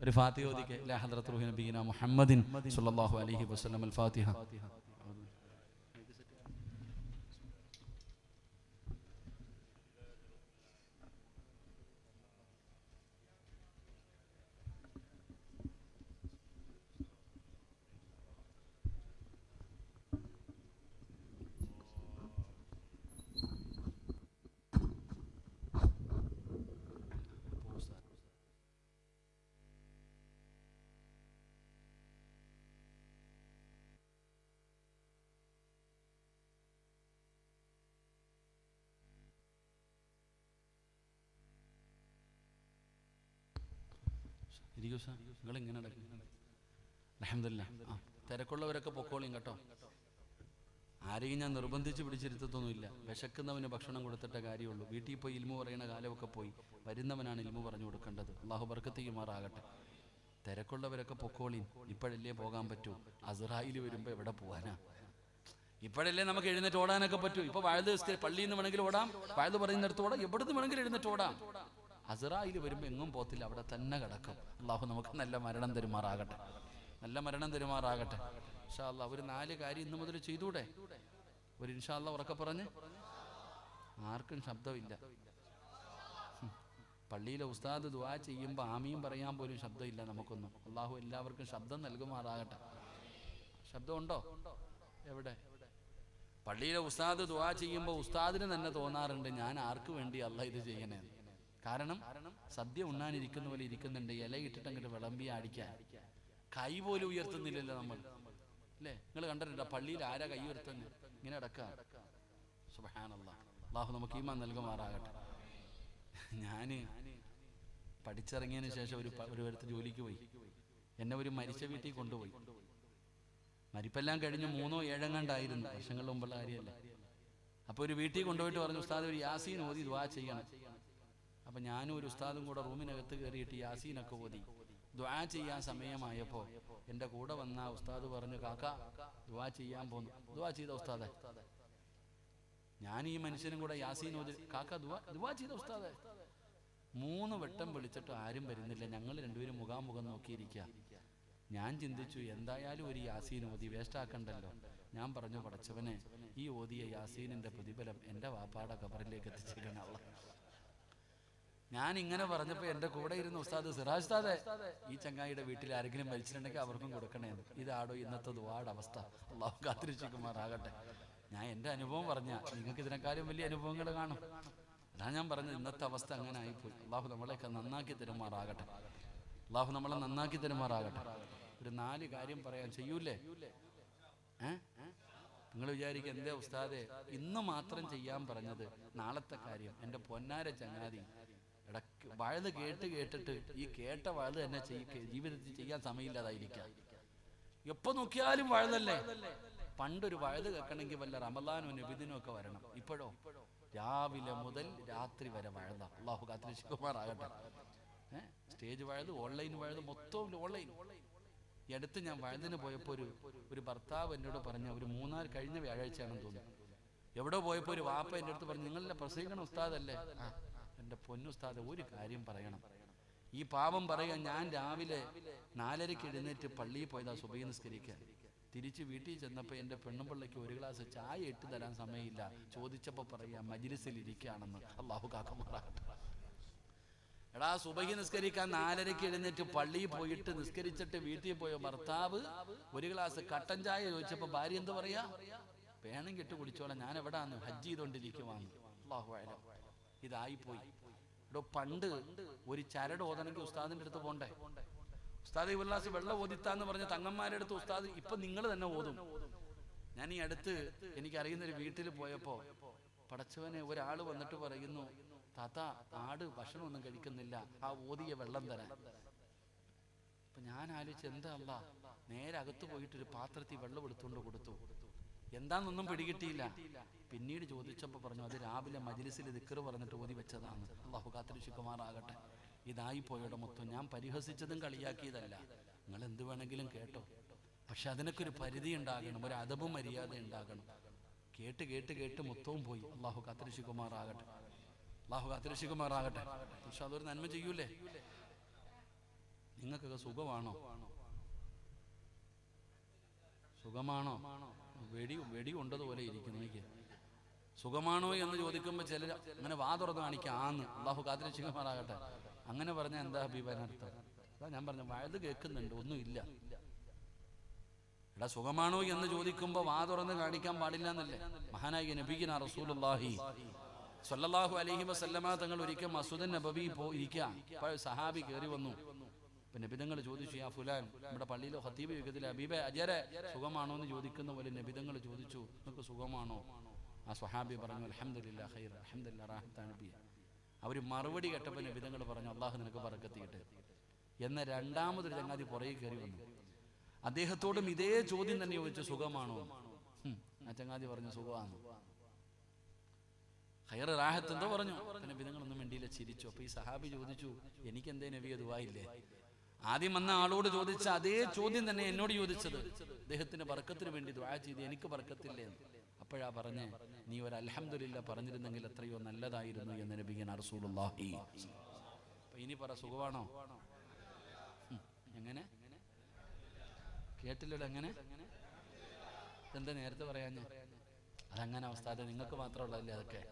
[SPEAKER 1] ഒരു ഫാത്തിഹ ഓതിക്കെ, ലാ ഹദ്റത്ത് റൂഹി നബിയിന മുഹമ്മദിൻ സ്വല്ലല്ലാഹു അലൈഹി വസല്ലം. അൽ ഫാത്തിഹ. നിങ്ങളിങ്ങനെ അൽഹംദുലില്ലാഹ്. തിരക്കുള്ളവരൊക്കെ പൊക്കോളിയും കേട്ടോ. ആരെയും ഞാൻ നിർബന്ധിച്ച് പിടിച്ചിരുത്തൊന്നുമില്ല. വിശക്കുന്നവന് ഭക്ഷണം കൊടുത്തിട്ട കാര്യമുള്ളൂ. വീട്ടിൽ പോയി ഇൽമു പറയുന്ന കാലമൊക്കെ പോയി. വരുന്നവനാണ് ഇൽമു പറഞ്ഞു കൊടുക്കേണ്ടത്. അള്ളാഹു ബർക്കത്ത് ചെയ്യുമാറാകട്ടെ. തിരക്കുള്ളവരൊക്കെ പൊക്കോളീൻ, ഇപ്പോഴല്ലേ പോകാൻ പറ്റൂ. അസ്രായിൽ വരുമ്പോൾ എവിടെ പോകാനാ? ഇപ്പോഴല്ലേ നമുക്ക് എഴുന്നേറ്റ് ഓടാനൊക്കെ പറ്റൂ. ഇപ്പൊ വഴുത് പള്ളിയിൽ നിന്ന് വേണമെങ്കിൽ ഓടാം, വഴുത് പറയുന്നിടത്ത് ഓടാം, എവിടുന്ന് വേണമെങ്കിലും എഴുന്നേറ്റ് ഓടാം. അസ്രായിൽ വരുമ്പോൾ എങ്ങും പോകത്തില്ല, അവിടെ തന്നെ കിടക്കും. അള്ളാഹു നമുക്ക് നല്ല മരണം തരുമാറാകട്ടെ, നല്ല മരണം തരുമാറാകട്ടെ. ഇൻഷാ അല്ലാഹ് ഒരു 4 കാര്യം ഇന്ന് മുതൽ ചെയ്തൂടെ? ഒരു ഇൻഷാ അല്ലാഹ് ഉറക്കെ പറഞ്ഞ്. ആർക്കും ശബ്ദമില്ല. പള്ളിയിലെ ഉസ്താദ് ദുആ ചെയ്യുമ്പോൾ ആമീൻ പറയാൻ പോലും ശബ്ദമില്ല നമുക്കൊന്നും. അള്ളാഹു എല്ലാവർക്കും ശബ്ദം നൽകുമാറാകട്ടെ. ശബ്ദമുണ്ടോ? എവിടെ? പള്ളിയിലെ ഉസ്താദ് ദുആ ചെയ്യുമ്പോൾ ഉസ്താദിന് തന്നെ തോന്നാറുണ്ട്, ഞാൻ ആർക്ക് വേണ്ടി അല്ലാഹ് ഇത് ചെയ്യണേ. കാരണം സദ്യ ഉണ്ണാനിരിക്കുന്ന പോലെ ഇരിക്കുന്നുണ്ട്, ഇലയിട്ടിട്ട് അങ്ങോട്ട് വിളമ്പി അടിക്കാൻ. കൈ പോലും ഉയർത്തുന്നില്ലല്ലോ നമ്മൾ, അല്ലേ? നിങ്ങൾ കണ്ടിട്ടുണ്ടോ പള്ളിയിൽ ആരാ കൈ ഉയർത്തുന്നത്? ഇങ്ങനെ അടക്കാം. സുബ്ഹാനല്ലാഹ്. അള്ളാഹു നമുക്ക് ഈമാൻ നൽകുമാറാകട്ടെ. ഞാൻ പഠിച്ചിറങ്ങിയതിന് ശേഷം ഒരു ജോലിക്ക് പോയി. എന്നെ ഒരു മരിച്ച വീട്ടിൽ കൊണ്ടുപോയി. മരിപ്പെല്ലാം കഴിഞ്ഞ് 3 7 എങ്ങാണ്ടായിരുന്നു, വർഷങ്ങളുടെ മുമ്പുള്ള കാര്യമല്ല. അപ്പോൾ ഒരു വീട്ടിൽ കൊണ്ടുപോയിട്ട് പറഞ്ഞു, ഉസ്താദ് ഒരു യാസീൻ ഓതി ദുആ ചെയ്യണം. അപ്പം ഞാനും ഒരു ഉസ്താദും കൂടെ റൂമിനകത്ത് കയറിയിട്ട് യാസീനൊക്കെ ഓതി ദുആ ചെയ്യാൻ സമയമായപ്പോൾ എൻ്റെ കൂടെ വന്ന ഉസ്താദ് പറഞ്ഞു, കാക്ക ദുആ ചെയ്യാൻ പോന്നു. ദുആ ചെയ്ത ഉസ്താദെ. ഞാൻ ഈ മനുഷ്യനും കൂടെ യാസീൻ ഓതി, കാക്ക ദുആ ചെയ്ത ഉസ്താദെ. 3 വട്ടം വിളിച്ചിട്ട് ആരും വരുന്നില്ല. ഞങ്ങൾ രണ്ടുപേരും മുഖാമുഖം നോക്കിയിരിക്കുക. ഞാൻ ചിന്തിച്ചു, എന്തായാലും ഒരു യാസീൻ ഓതി വേസ്റ്റ് ആക്കണ്ടല്ലോ. ഞാൻ പറഞ്ഞു, പടച്ചവനെ, ഈ ഓതിയ യാസീനിന്റെ പ്രതിഫലം എൻ്റെ വാപ്പാടെ ഖബറിലേക്ക് എത്തിച്ചിരിക്കണം അല്ലാഹ്. ഞാൻ ഇങ്ങനെ പറഞ്ഞപ്പോൾ എൻ്റെ കൂടെ ഇരുന്ന ഉസ്താദ്, സിറാജ് ഉസ്താദേ, ഈ ചങ്ങായിയുടെ വീട്ടിൽ ആരെങ്കിലും മരിച്ചിട്ടുണ്ടെങ്കിൽ അവർക്കും കൊടുക്കണേന്ന്. ഇതാടോ ഇന്നത്തെ ദുആയുടെ അവസ്ഥ. അള്ളാഹു കാത്തിരക്ഷിക്കുമാറാകട്ടെ. ഞാൻ എൻ്റെ അനുഭവം പറഞ്ഞ, നിങ്ങൾക്ക് ഇതിനെക്കാളും വലിയ അനുഭവങ്ങൾ കാണും. അതാണ് ഞാൻ പറഞ്ഞത്, ഇന്നത്തെ അവസ്ഥ അങ്ങനെ ആയിപ്പോയി. അള്ളാഹു നമ്മളെയൊക്കെ നന്നാക്കി തരുമാറാകട്ടെ. അള്ളാഹു നമ്മളെ നന്നാക്കി തരുമാറാകട്ടെ. ഒരു 4 കാര്യം പറയാൻ ചെയ്യൂലേ? നിങ്ങൾ വിചാരിക്കുക, എന്തേ ഉസ്താദെ ഇന്ന് മാത്രം ചെയ്യാൻ പറഞ്ഞത്? നാളത്തെ കാര്യം. എൻ്റെ പൊന്നാര ചങ്ങാതി, ഇടയ്ക്ക് വഴുത് കേട്ടിട്ട് ഈ കേട്ട വഴുത് തന്നെ ജീവിതത്തിൽ ചെയ്യാൻ സമയമില്ലാതായിരിക്കാം. എപ്പോൾ നോക്കിയാലും വഴുതല്ലേ. പണ്ടൊരു വഴുത് കേൾക്കണമെങ്കിൽ വല്ല റമദാനോ നബിദിനോ ഒക്കെ വരണം. ഇപ്പോഴോ രാവിലെ മുതൽ രാത്രി വരെ വഴുത. അള്ളാഹു കാത്തിരക്ഷിക്കുമാറാകട്ടെ. സ്റ്റേജ് വഴുത്, ഓൺലൈൻ വഴുത്, മൊത്തം ഓൺലൈൻ. ഈ അടുത്ത് ഞാൻ വഴുതിന് പോയപ്പോൾ ഒരു ഭർത്താവ് എന്നോട് പറഞ്ഞ, ഒരു 3 കഴിഞ്ഞ വ്യാഴാഴ്ചയാണെന്ന് തോന്നുന്നു, എവിടെ പോയപ്പോൾ ഒരു വാപ്പ എൻ്റെ അടുത്ത് പറഞ്ഞു, നിങ്ങളുടെ പ്രസംഗിക്കണ ഉസ്താദല്ലേ? എൻ്റെ പൊന്നുസ്താദ്, ഒരു കാര്യം പറയണം. ഈ പാവം പറയാൻ, ഞാൻ രാവിലെ 4:30 എഴുന്നേറ്റ് പള്ളിയിൽ പോയതാ സുബഹി നിസ്കരിക്കാൻ. തിരിച്ച് വീട്ടിൽ ചെന്നപ്പോൾ എൻ്റെ പെണ്ണുപിള്ളയ്ക്ക് ഒരു ഗ്ലാസ് ചായ ഇട്ട് തരാൻ സമയമില്ല. ചോദിച്ചപ്പോൾ പറയാ മജ്ലിസിൽ ഇരിക്കുകയാണെന്ന്. അള്ളാഹു കാക്കമാറാകട്ടെ. എടാ, സുബഹി നിസ്കരിക്കാൻ 4:30 എഴുന്നേറ്റ് പള്ളിയിൽ പോയിട്ട് നിസ്കരിച്ചിട്ട് വീട്ടിൽ പോയ ഭർത്താവ് ഒരു ഗ്ലാസ് കട്ടൻ ചായ ചോദിച്ചപ്പോൾ ഭാര്യ എന്ത് പറയാ? വേണമെങ്കിൽ ഇട്ട് കുടിച്ചോളാം, ഞാൻ എവിടാന്ന് ഹജ്ജ് ചെയ്തോണ്ടിരിക്കുവാന്ന്. അള്ളാഹു അഅലം. ഇതായിപ്പോയി. ഇവിടെ പണ്ട് ഒരു ചരട് ഓതണമെങ്കിൽ ഉസ്താദിന്റെ അടുത്ത് പോണ്ടേ? ഉസ്താദ് ഈ ഗ്ലാസ് വെള്ളം ഓതിത്താന്ന് പറഞ്ഞ തങ്ങന്മാരുടെ അടുത്ത് ഉസ്താദ് ഇപ്പൊ നിങ്ങൾ തന്നെ ഓതും. ഞാൻ ഈ അടുത്ത് എനിക്കറിയുന്നൊരു വീട്ടിൽ പോയപ്പോ, പടച്ചവനെ, ഒരാൾ വന്നിട്ട് പറയുന്നു, താത്ത ആട് ഭക്ഷണമൊന്നും കഴിക്കുന്നില്ല, ആ ഓതിയ വെള്ളം തരാൻ. അപ്പൊ ഞാൻ ആലോചിച്ച്, എന്താ അല്ലാ, നേരെ അകത്ത് പോയിട്ടൊരു പാത്രത്തിൽ വെള്ളം എടുത്തുകൊണ്ട് കൊടുത്തു. എന്താണെന്നൊന്നും പിടികിട്ടിയില്ല. പിന്നീട് ചോദിച്ചപ്പോൾ പറഞ്ഞു, അത് രാവിലെ മജ്ലിസിൽ ദിക്ർ പറഞ്ഞിട്ട് ഓതി വെച്ചതാണ്. അള്ളാഹു കാത്തിരക്ഷിക്കുമാറാകട്ടെ. ഇതായിപ്പോയുടെ മൊത്തം. ഞാൻ പരിഹസിച്ചതും കളിയാക്കിയതല്ല. നിങ്ങൾ എന്ത് വേണമെങ്കിലും കേട്ടോ, പക്ഷെ അതിനൊക്കെ ഒരു പരിധി ഉണ്ടാകണം, ഒരു അദബും മര്യാദ ഉണ്ടാകണം. കേട്ട് കേട്ട് കേട്ട് മൊത്തവും പോയി. അള്ളാഹു കാത്തിരക്ഷിക്കുമാറാകട്ടെ. അള്ളാഹു കാത്തിരക്ഷിക്കുമാറാകട്ടെ. പക്ഷെ അതൊരു നന്മ ചെയ്യൂലേ? നിങ്ങൾക്കൊക്കെ സുഖമാണോ? സുഖമാണോ? വെടി കൊണ്ടതുപോലെ ഇരിക്കുന്നു. എനിക്ക് സുഖമാണോ എന്ന് ചോദിക്കുമ്പോൾ ചിലർ അങ്ങനെ വാ തുറന്ന് കാണിക്കാം, ആന്ന്. അള്ളാഹു കാത്തിരക്ഷിക്കുമാറാകട്ടെ. അങ്ങനെ പറഞ്ഞാൽ എന്താ അഭിപ്രായർത്ഥം? അതാ ഞാൻ പറഞ്ഞു, വഴുത് കേൾക്കുന്നുണ്ട്, ഒന്നുമില്ല. എടാ, സുഖമാണോ എന്ന് ചോദിക്കുമ്പോൾ വാ തുറന്ന് കാണിക്കാൻ പാടില്ല എന്നല്ലേ മഹാനായ നബിയുനാ റസൂലുള്ളാഹി സ്വല്ലല്ലാഹു അലൈഹി വസല്ലമ തങ്ങൾ ഒരിക്കൽ മസ്ജിദുൻ നബവി ഇരിക്കുക. അപ്പോൾ സഹാബി കയറി വന്നു. അപ്പൊ നബിതങ്ങൾ ചോദിച്ചു, യാ ഫുലാൻ, നമ്മുടെ പള്ളിയിലെ ഖതീബ് യുഗത്തിലെ ഹബീബെ അജരെ സുഖമാണോ എന്ന് ചോദിക്കുന്ന പോലെ നബിതങ്ങൾ ചോദിച്ചു, നിങ്ങൾക്ക് സുഖമാണോ? ആ സ്വഹാബി പറഞ്ഞു, അൽഹംദുലില്ലാ ഖൈർ, അൽഹംദുലില്ലാ റാഹത്താണ് നബിയെ. അവർ മറുപടി കേട്ടപ്പോൾ നബിതങ്ങൾ പറഞ്ഞു, അള്ളാഹു നിനക്ക് ബറക്കത്ത് ചെയ്യട്ടെ. എന്ന രണ്ടാമതൊരു ചങ്ങാതി പുറകെ കയറി വന്നു. അദ്ദേഹത്തോടും ഇതേ ചോദ്യം തന്നെ ചോദിച്ചു, സുഖമാണോ? ആ ചങ്ങാതി പറഞ്ഞു സുഖമാണ്. ഖൈർ റാഹത്ത് എന്തോ പറഞ്ഞു. നബി തങ്ങളൊന്നും വേണ്ടിയില്ല, ചിരിച്ചു. അപ്പൊ ഈ സഹാബി ചോദിച്ചു, എനിക്കെന്തേ നബിയെ ദുആയില്ലേ? ആദ്യം വന്ന ആളോട് ചോദിച്ച അതേ ചോദ്യം തന്നെ എന്നോട് ചോദിച്ചത്. അദ്ദേഹത്തിന്റെ ബർക്കത്തിന് വേണ്ടി ദുആ ചെയ്ത് എനിക്ക് ബർക്കത്തില്ലേ? അപ്പോഴാ പറഞ്ഞേ, നീ ഒരു അൽഹംദുലില്ലാ പറഞ്ഞിരുന്നെങ്കിൽ എത്രയോ നല്ലതായിരുന്നു എന്ന് നബിയന റസൂലുള്ളാഹി. അപ്പൊ ഇനി പറ, സുഖമാണോ? എങ്ങനെ കേട്ടില്ലല്ലോ? എങ്ങനെ എന്താ നേരത്തെ പറയാഞ്ഞ? അതങ്ങനെ അവസ്ഥ, അത് നിങ്ങൾക്ക് മാത്രമുള്ളതല്ലേ അതൊക്കെ.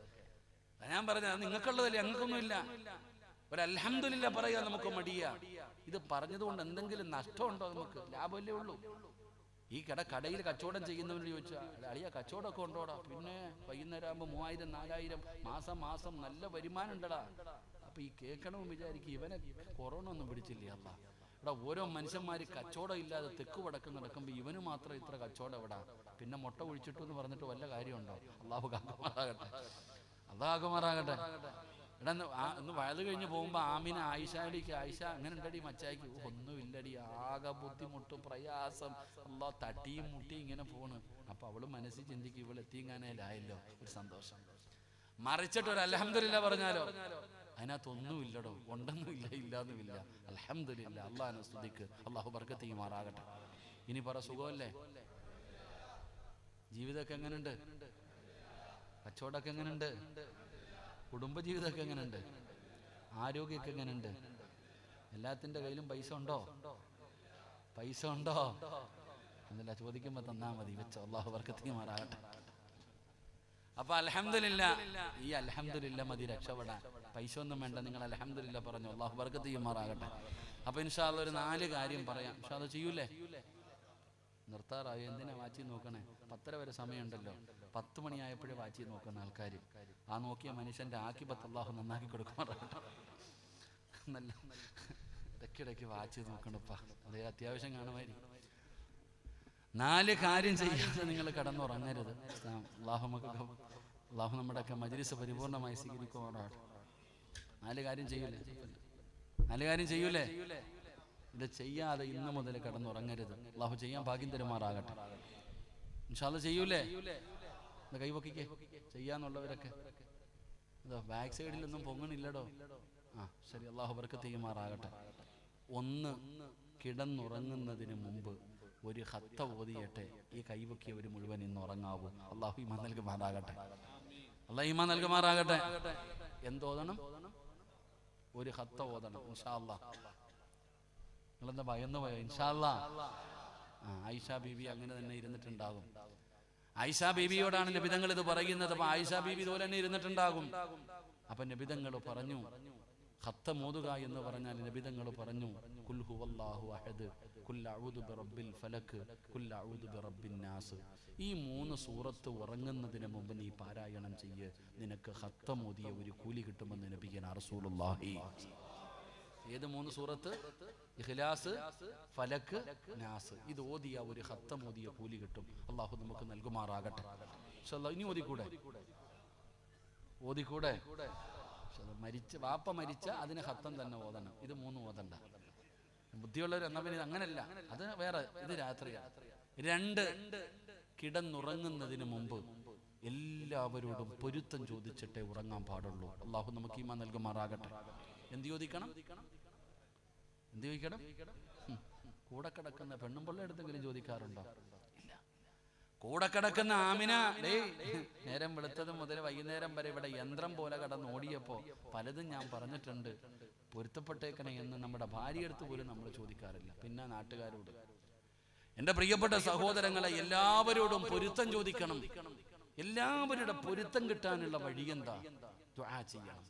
[SPEAKER 1] ഞാൻ പറഞ്ഞ അത് നിങ്ങൾക്കുള്ളതല്ലേ, ഞങ്ങൾക്കൊന്നുമില്ല. ഒരു അൽഹംദുലില്ലാ പറയാ നമുക്ക് മടിയാ. ഇത് പറഞ്ഞതുകൊണ്ട് എന്തെങ്കിലും നഷ്ടമുണ്ടോ? നമുക്ക് ലാഭമല്ലേ ഉള്ളൂ. ഈ കടയിൽ കച്ചവടം ചെയ്യുന്നവരോട് ചോദിച്ചാൽ, അളിയ കച്ചവടമൊക്കെ ഉണ്ടോടാ? പിന്നെ വൈകുന്നേരം ആകുമ്പോൾ 3000 4000 മാസം നല്ല വരുമാനം ഉണ്ടടാ. അപ്പൊ ഈ കേൾക്കണമെന്ന് വിചാരിക്കും, ഇവനെ കൊറോണ ഒന്നും പിടിച്ചില്ലേ അല്ല. ഇവിടെ ഓരോ മനുഷ്യന്മാര് കച്ചവടം ഇല്ലാതെ തെക്ക് വടക്ക് നടക്കുമ്പോൾ ഇവന് മാത്രം ഇത്ര കച്ചവടം എവിടാ? പിന്നെ മുട്ട ഒഴിച്ചിട്ടു എന്ന് പറഞ്ഞിട്ട് വല്ല കാര്യമുണ്ടോ? അള്ളാഹു കാക്കുമാറാകട്ടെ, അള്ളാഹുമാറാകട്ടെ. എടാ ഇന്ന് വയത് കഴിഞ്ഞ് പോകുമ്പോ ആമിന ആയിഷാടിക്ക്, ആയിഷ അങ്ങനെ ഉണ്ടടി മച്ചായിക്ക്? ഒന്നുമില്ലടി, ആകെ ബുദ്ധിമുട്ടും പ്രയാസം, അല്ലാ തട്ടിയും മുട്ടിയും ഇങ്ങനെ പോണ്. അപ്പൊ അവള് മനസ്സിൽ ചിന്തിക്കും, ഇവളെത്തിങ്ങാനേലായല്ലോ, ഒരു സന്തോഷം. മറിച്ചിട്ട് ഒരു അൽഹംദുലില്ലാ പറഞ്ഞാലോ, അതിനകത്തൊന്നുമില്ലടോ, ഉണ്ടെന്നുമില്ല, ഇല്ലാന്നുമില്ല. അൽഹംദുലില്ലാ, അള്ളാഹുവിനെ സ്തുതിക്ക്, അള്ളാഹു ബർക്കത്ത് ചെയ്യുമാറാകട്ടെ. ഇനി പറ, സുഖമല്ലേ? ജീവിതമൊക്കെ എങ്ങനെയുണ്ട്? കച്ചവടമൊക്കെ എങ്ങനെയുണ്ട്? കുടുംബജീവിതമൊക്കെ എങ്ങനെയുണ്ട്? ആരോഗ്യമൊക്കെ എങ്ങനെയുണ്ട്? എല്ലാത്തിൻ്റെ കയ്യിലും പൈസ ഉണ്ടോ? പൈസ ഉണ്ടോ എന്നല്ല ചോദിക്കുമ്പോ തന്നാ മതി, വെച്ചോ, അള്ളാഹു ബർക്കത്ത് ചെയ്യുമാറാകട്ടെ. അപ്പൊ അൽഹംദുലില്ലാ, ഈ അൽഹംദുലില്ലാ മതി രക്ഷപ്പെടാൻ. പൈസ ഒന്നും വേണ്ട, നിങ്ങൾ അൽഹംദുലില്ലാ പറഞ്ഞു, അള്ളാഹു ബർക്കത്ത് ചെയ്യുമാറാകട്ടെ. അപ്പൊ ഇൻഷാ അല്ലാഹ് ഒരു 4 കാര്യം പറയാം. ഇൻഷാ അല്ലാഹ് ചെയ്യൂലേ? നിർത്താറായോ? എന്തിനാ വാച്ചി നോക്കണേ? 10:30 വരെ സമയമുണ്ടല്ലോ. 10 മണിയായപ്പോഴേ വാച്ചി നോക്കുന്ന ആൾക്കാർ. ആ നോക്കിയ മനുഷ്യന്റെ ആക്കിബത്ത് അല്ലാഹു നന്നാക്കി കൊടുക്കുമാറാകട്ടെ. നല്ല ഇടയ്ക്കിടയ്ക്ക് വാച്ച് നോക്കണപ്പാ, അതേ അത്യാവശ്യം കാണുമായിരിക്കും. 4 കാര്യം ചെയ്യാതെ നിങ്ങൾ കിടന്നുറങ്ങരുത്. അല്ലാഹു നമ്മുടെയൊക്കെ മജ്‌ലിസ് പരിപൂർണമായി സ്വീകരിക്കുമാറാകട്ടെ. 4 കാര്യം ചെയ്യൂലേ? 4 കാര്യം ചെയ്യൂലേ? ഇത് ചെയ്യാതെ ഇന്ന് മുതൽ കിടന്നുറങ്ങരുത്. അല്ലാഹു ചെയ്യാൻ ഭാഗ്യം തരുമാറാകട്ടെ. ഇൻഷാ അല്ലാഹ് ചെയ്യൂലേ? കൈവക്കിക്കേ ചെയ്യാന്നുള്ളവരൊക്കെ. ബാക്ക് സൈഡിലൊന്നും പൊങ്ങണില്ലടോ. ആ ശരി, അല്ലാഹു ബർക്കത്ത് ചെയ്യുമാറാകട്ടെ. 1, കിടന്നുറങ്ങുന്നതിന് മുമ്പ് ഒരു ഖത്ത ഓതിയട്ടെ. ഈ കൈവക്കിയവർ മുഴുവൻ ഇന്ന് ഉറങ്ങാവൂ. അല്ലാഹു ഈമാൻ നൽകുമാറാകട്ടെ. അല്ലാഹു ഈമാൻ നൽകുമാറാകട്ടെ. എന്തോതണം? ഒരു ഖത്ത ഓതണം ഇൻഷാ അല്ലാഹ്. നിങ്ങളെന്താ ഭയന്നു പോയോ? ഇൻഷാ അല്ലാഹ്. ആയിഷ ബീബി അങ്ങനെ തന്നെ ഇരുന്നിട്ടുണ്ടാകും. ആയിഷ ബീബിയോടാണ് നബിതങ്ങൾ ഇത് പറയുന്നത്. അപ്പൊ ആയിഷ ബീബി ഇതുപോലെ തന്നെ ഇരുന്നിട്ടുണ്ടാകും. അപ്പൊ നബിതങ്ങൾ പറഞ്ഞു, ഖത്തം ഓതുക എന്ന് പറഞ്ഞാൽ നബിതങ്ങൾ പറഞ്ഞു, ഖുൽ ഹുവല്ലാഹു അഹദ്, ഖുൽ അഊദു ബിറബ്ബിൽ ഫലക്, ഖുൽ അഊദു ബിറബ്ബിൻ നാസ്. ഈ 3 സൂറത്ത് ഉറങ്ങുന്നതിന് മുമ്പ് നീ പാരായണം ചെയ്യ്, നിനക്ക് ഖത്തം ഓതിയ ഒരു കൂലി കിട്ടുമെന്ന് നബിയന റസൂലുള്ളാഹി. ഏത് 3 സൂറത്ത്? ഇഖ്ലാസ്, ഫലക്, നാസ്. ഇത് ഓതിയ ഒരു ഖത്തം ഓതിയ കൂലി കിട്ടും. അല്ലാഹു നമുക്ക് നൽകുമാറാകട്ടെ. ഇൻഷാ അല്ലാഹ്. ഇനി ഓതിക്കൂടെ? വാപ്പ മരിച്ച അതിന് ഖത്തം തന്നെ ഓതണം. ഇത് 3 ഓതണ്ട. ബുദ്ധിയുള്ളവർ എന്നാ പിന്നെ അങ്ങനല്ല, അത് വേറെ, ഇത് രാത്രിയാണ്. 2, കിടന്നുറങ്ങുന്നതിന് മുമ്പ് എല്ലാവരോടും പൊരുത്തം ചോദിച്ചിട്ടേ ഉറങ്ങാൻ പാടുള്ളൂ. അല്ലാഹു നമുക്ക് ഈമാൻ നൽകുമാറാകട്ടെ. എന്ത് ചോദിക്കണം? എന്ത് ചോദിക്കണം? കൂടെ കിടക്കുന്ന പെണ്ണും പിള്ള എടുത്തെങ്കിലും ചോദിക്കാറുണ്ടോ? ഇല്ല. കൂടെ കിടക്കുന്ന ആമിന, നേരം വെളുത്തത് മുതൽ വൈകുന്നേരം വരെ ഇവിടെ യന്ത്രം പോലെ കടന്ന് ഓടിയപ്പോ പലതും ഞാൻ പറഞ്ഞിട്ടുണ്ട്, പൊരുത്തപ്പെട്ടേക്കണേ എന്ന് നമ്മുടെ ഭാര്യയെടുത്ത് പോലും നമ്മൾ ചോദിക്കാറില്ല. പിന്നെ നാട്ടുകാരോട്. എന്റെ പ്രിയപ്പെട്ട സഹോദരങ്ങളെ, എല്ലാവരോടും പൊരുത്തം ചോദിക്കണം. എല്ലാവരുടെ പൊരുത്തം കിട്ടാനുള്ള വഴി എന്താ? ദുആ ചെയ്യണം.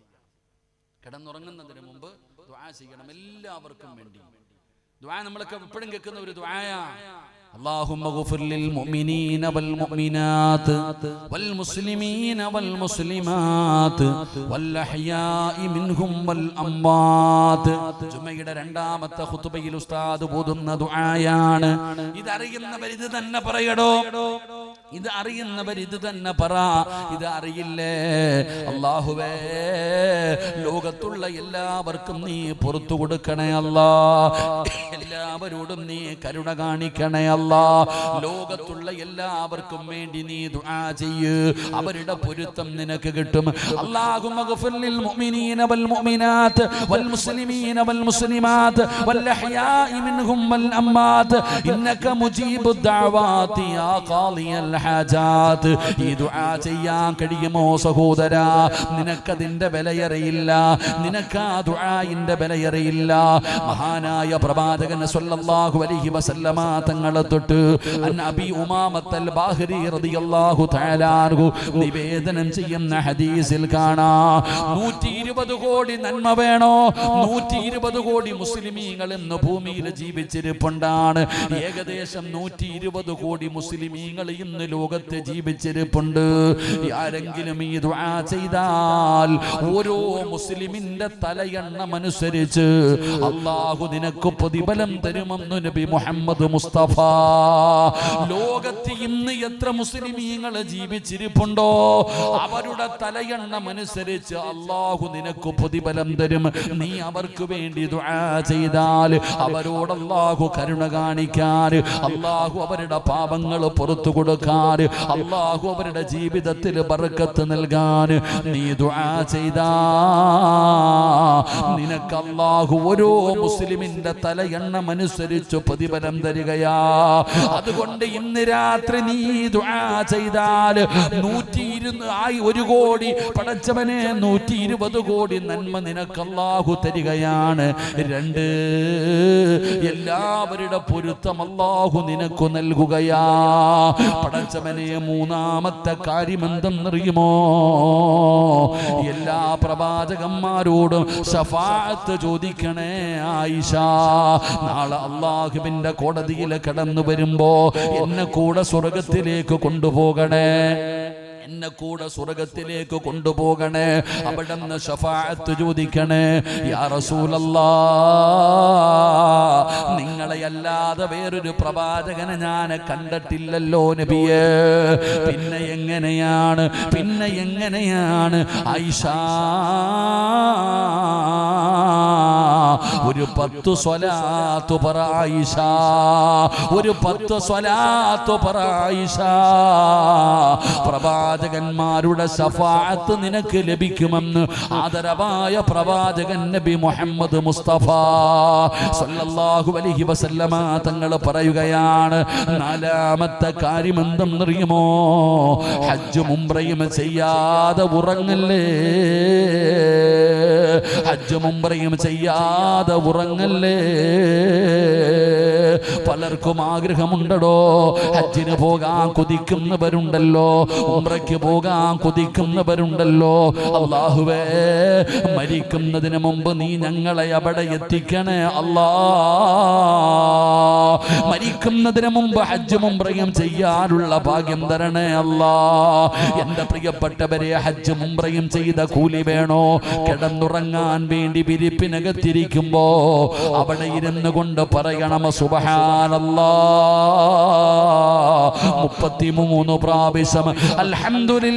[SPEAKER 1] കിടന്നുറങ്ങുന്നതിന് മുമ്പ് ദുആ ചെയ്യണം, എല്ലാവർക്കും വേണ്ടി. ദുആ നമ്മളൊക്കെ എപ്പോഴും കേൾക്കുന്ന ഒരു ദുആയാ. اللهم اغفر للمؤمنين والمؤمنات والمسلمين والمسلمات والأحياء منهم والأموات. ജുമയുടെ 2ാമത്തെ ഖുതുബയിൽ ഉസ്താദ് ഓതുന്ന ദുആയാണ്. ഇത് അറിയുന്നവർ ഇത് തന്നെ പറയടോ. ഇത് അറിയുന്നവർ ഇത് തന്നെ പറ. ഇത് അറിയില്ലേ? അല്ലാഹുവേ, ലോകത്തുള്ള എല്ലാവർക്കും നീ പുറത്തു കൊടുക്കണേ അല്ലാ. എല്ലാവരോടും നീ കരുണ കാണിക്കണേ അല്ലാ. അല്ലാ. ലോകത്തുള്ള എല്ലാവർക്കും വേണ്ടി നീ ദുആ ചെയ്യ്, അവരുടെ പൊരുത്തം നിനക്ക് കിട്ടും. അല്ലാഹുമ്മ ഗഫിർ ലിൽ മുഅ്മിനീന വൽ മുഅ്മിനാത്ത് വൽ മുസ്ലിമീന വൽ മുസ്ലിമാത്ത് വൽ അഹ്യാഇ മിൻഹും വൽ അമ്മാത്ത് ഇന്നക മുജീബുദ് ദഅവാതി യാ ഖാദിയൽ ഹാജാത്ത്. ഈ ദുആ ചെയ്യാൻ കഴിയുമോ സഹോദരാ? നിനക്കതിന്റെ വിലയറിയില്ല, നിനക്ക് ആ ദുആഇന്റെ വിലയറിയില്ല. മഹാനായ പ്രവാചകൻ സല്ലല്ലാഹു അലൈഹി വസല്ലമ തങ്ങളെ തൊട്ട് അൻ അബി ഉമാമത്തൽ ബാഹിരി റളിയല്ലാഹു തആല അൻഹു നിവേദനം ചെയ്യുന്ന ഹദീസിൽ കാണാം, 120 കോടി നന്മ വേണോ? 120 കോടി മുസ്ലിമീങ്ങൾ ഇന്ന് ഭൂമിയിൽ ജീവിച്ചിരിപ്പുണ്ടാണ്. ഏകദേശം 120 കോടി മുസ്ലിമീങ്ങൾ ഇന്ന് ലോകത്ത് ജീവിച്ചിരിപ്പുണ്ട്. ആരെങ്കിലും ഈ ദുആ ചെയ്താൽ ഓരോ മുസ്ലിമിന്റെ തലയെണ്ണമനുസരിച്ച് അല്ലാഹു നിനക്ക് പ്രതിഫലം തരുമെന്ന് നബി മുഹമ്മദ് മുസ്തഫ. ലോകത്ത് ഇന്ന് എത്ര മുസ്ലിമീങ്ങൾ ജീവിച്ചിരിപ്പുണ്ടോ അവരുടെ തലയെണ്ണമനുസരിച്ച് അല്ലാഹു നിനക്ക് പ്രതിഫലം തരും. നീ അവർക്ക് വേണ്ടി ദുആ ചെയ്താൽ അവരോട് അല്ലാഹു കരുണ കാണിക്കാൻ, അല്ലാഹു അവരുടെ പാപങ്ങൾ പുറത്തു കൊടുക്കാൻ, അല്ലാഹു അവരുടെ ജീവിതത്തിൽ ബർക്കത്ത് നൽകാൻ നീ ദുആ ചെയ്താ നിനക്ക് അല്ലാഹു ഓരോ മുസ്ലിമിന്റെ തലയെണ്ണമനുസരിച്ച് പ്രതിഫലം തരികയാ. അതുകൊണ്ട് ഇന്ന് രാത്രി നീ ദുആ ചെയ്താൽ 1 കോടി പടച്ചവനെ 120 കോടി നന്മ നിനക്ക് അല്ലാഹു തരികയാണ്. 2 എല്ലാവരുടെ പൊരുത്തം അല്ലാഹു നിനക്ക് നൽകുകയാ. പടച്ചവനെ മൂന്നാമത്തെ കാര്യം എന്തെന്നറിയുമോ? എല്ലാ പ്രവാചകന്മാരോടും ശഫാഅത്ത് ചോദിക്കണേ ആയിഷ. നാളെ അല്ലാഹുവിന്റെ കോടതിയിൽ കടന്നു വരുമ്പോ എന്നെ കൂടെ സ്വർഗത്തിലേക്ക് കൊണ്ടുപോകണേ, എന്നെ കൂടെ സ്വർഗത്തിലേക്ക് കൊണ്ടുപോകണേ. അവിടെ നിന്ന് ശഫാഅത്ത് ചോദിക്കണേ. യാ റസൂലല്ലാഹ്, നിങ്ങളെ അല്ലാതെ വേറൊരു പ്രവാചകനെ ഞാൻ കണ്ടിട്ടില്ലല്ലോ നബിയേ. പിന്നെ എങ്ങനെയാണ് ആയിഷ ഒരു 10 സ്വലാത്ത് പറ ആയിഷ, ഒരു 10 സ്വലാത്ത് പറ ആയിഷ. പ്രവാചകന്മാരുടെ ശഫാഅത്ത് നിനക്ക് ലഭിക്കുമെന്ന് ആദരവായ പ്രവാചകൻ നബി മുഹമ്മദ് മുസ്തഫ സല്ലല്ലാഹു അലൈഹി വസല്ലമ തങ്ങൾ പറയുകയാണ്. 4ാമത്തെ കാര്യം എന്തെന്നറിയുമോ? ഹജ്ജും ഉംറയും ചെയ്യാതെ ഉറങ്ങല്ലേ, ഹജ്ജും ഉംറയും ചെയ്യാതെ ഉറങ്ങല്ലേ. പലർക്കും ആഗ്രഹമുണ്ടോ? ഹജ്ജിന് പോകാൻ കൊതിക്കുന്നവരുണ്ടല്ലോ, ഉംറയ്ക്ക് പോകാൻ കൊതിക്കുന്നവരുണ്ടല്ലോ. അല്ലാഹുവേ, മരിക്കുന്നതിന് മുമ്പ് നീ ഞങ്ങളെ അവിടെ എത്തിക്കണേ അല്ലാ. മരിക്കുന്നതിന് മുമ്പ് ഹജ്ജും ഉംറയും ചെയ്യാനുള്ള ഭാഗ്യം തരണേ അല്ലാ. എന്റെ പ്രിയപ്പെട്ടവരെ, ഹജ്ജും ഉംറയും ചെയ്ത കൂലി വേണോ? കിടന്നുറങ്ങാൻ വേണ്ടി വിരിപ്പിനകത്തിരിക്കുമ്പോ അവിടെ ഇരുന്ന് കൊണ്ട് പറയണം സുബ്ഹാനല്ലാഹ് 33 പ്രാവശ്യം, അൽഹംദുലില്ലാഹ്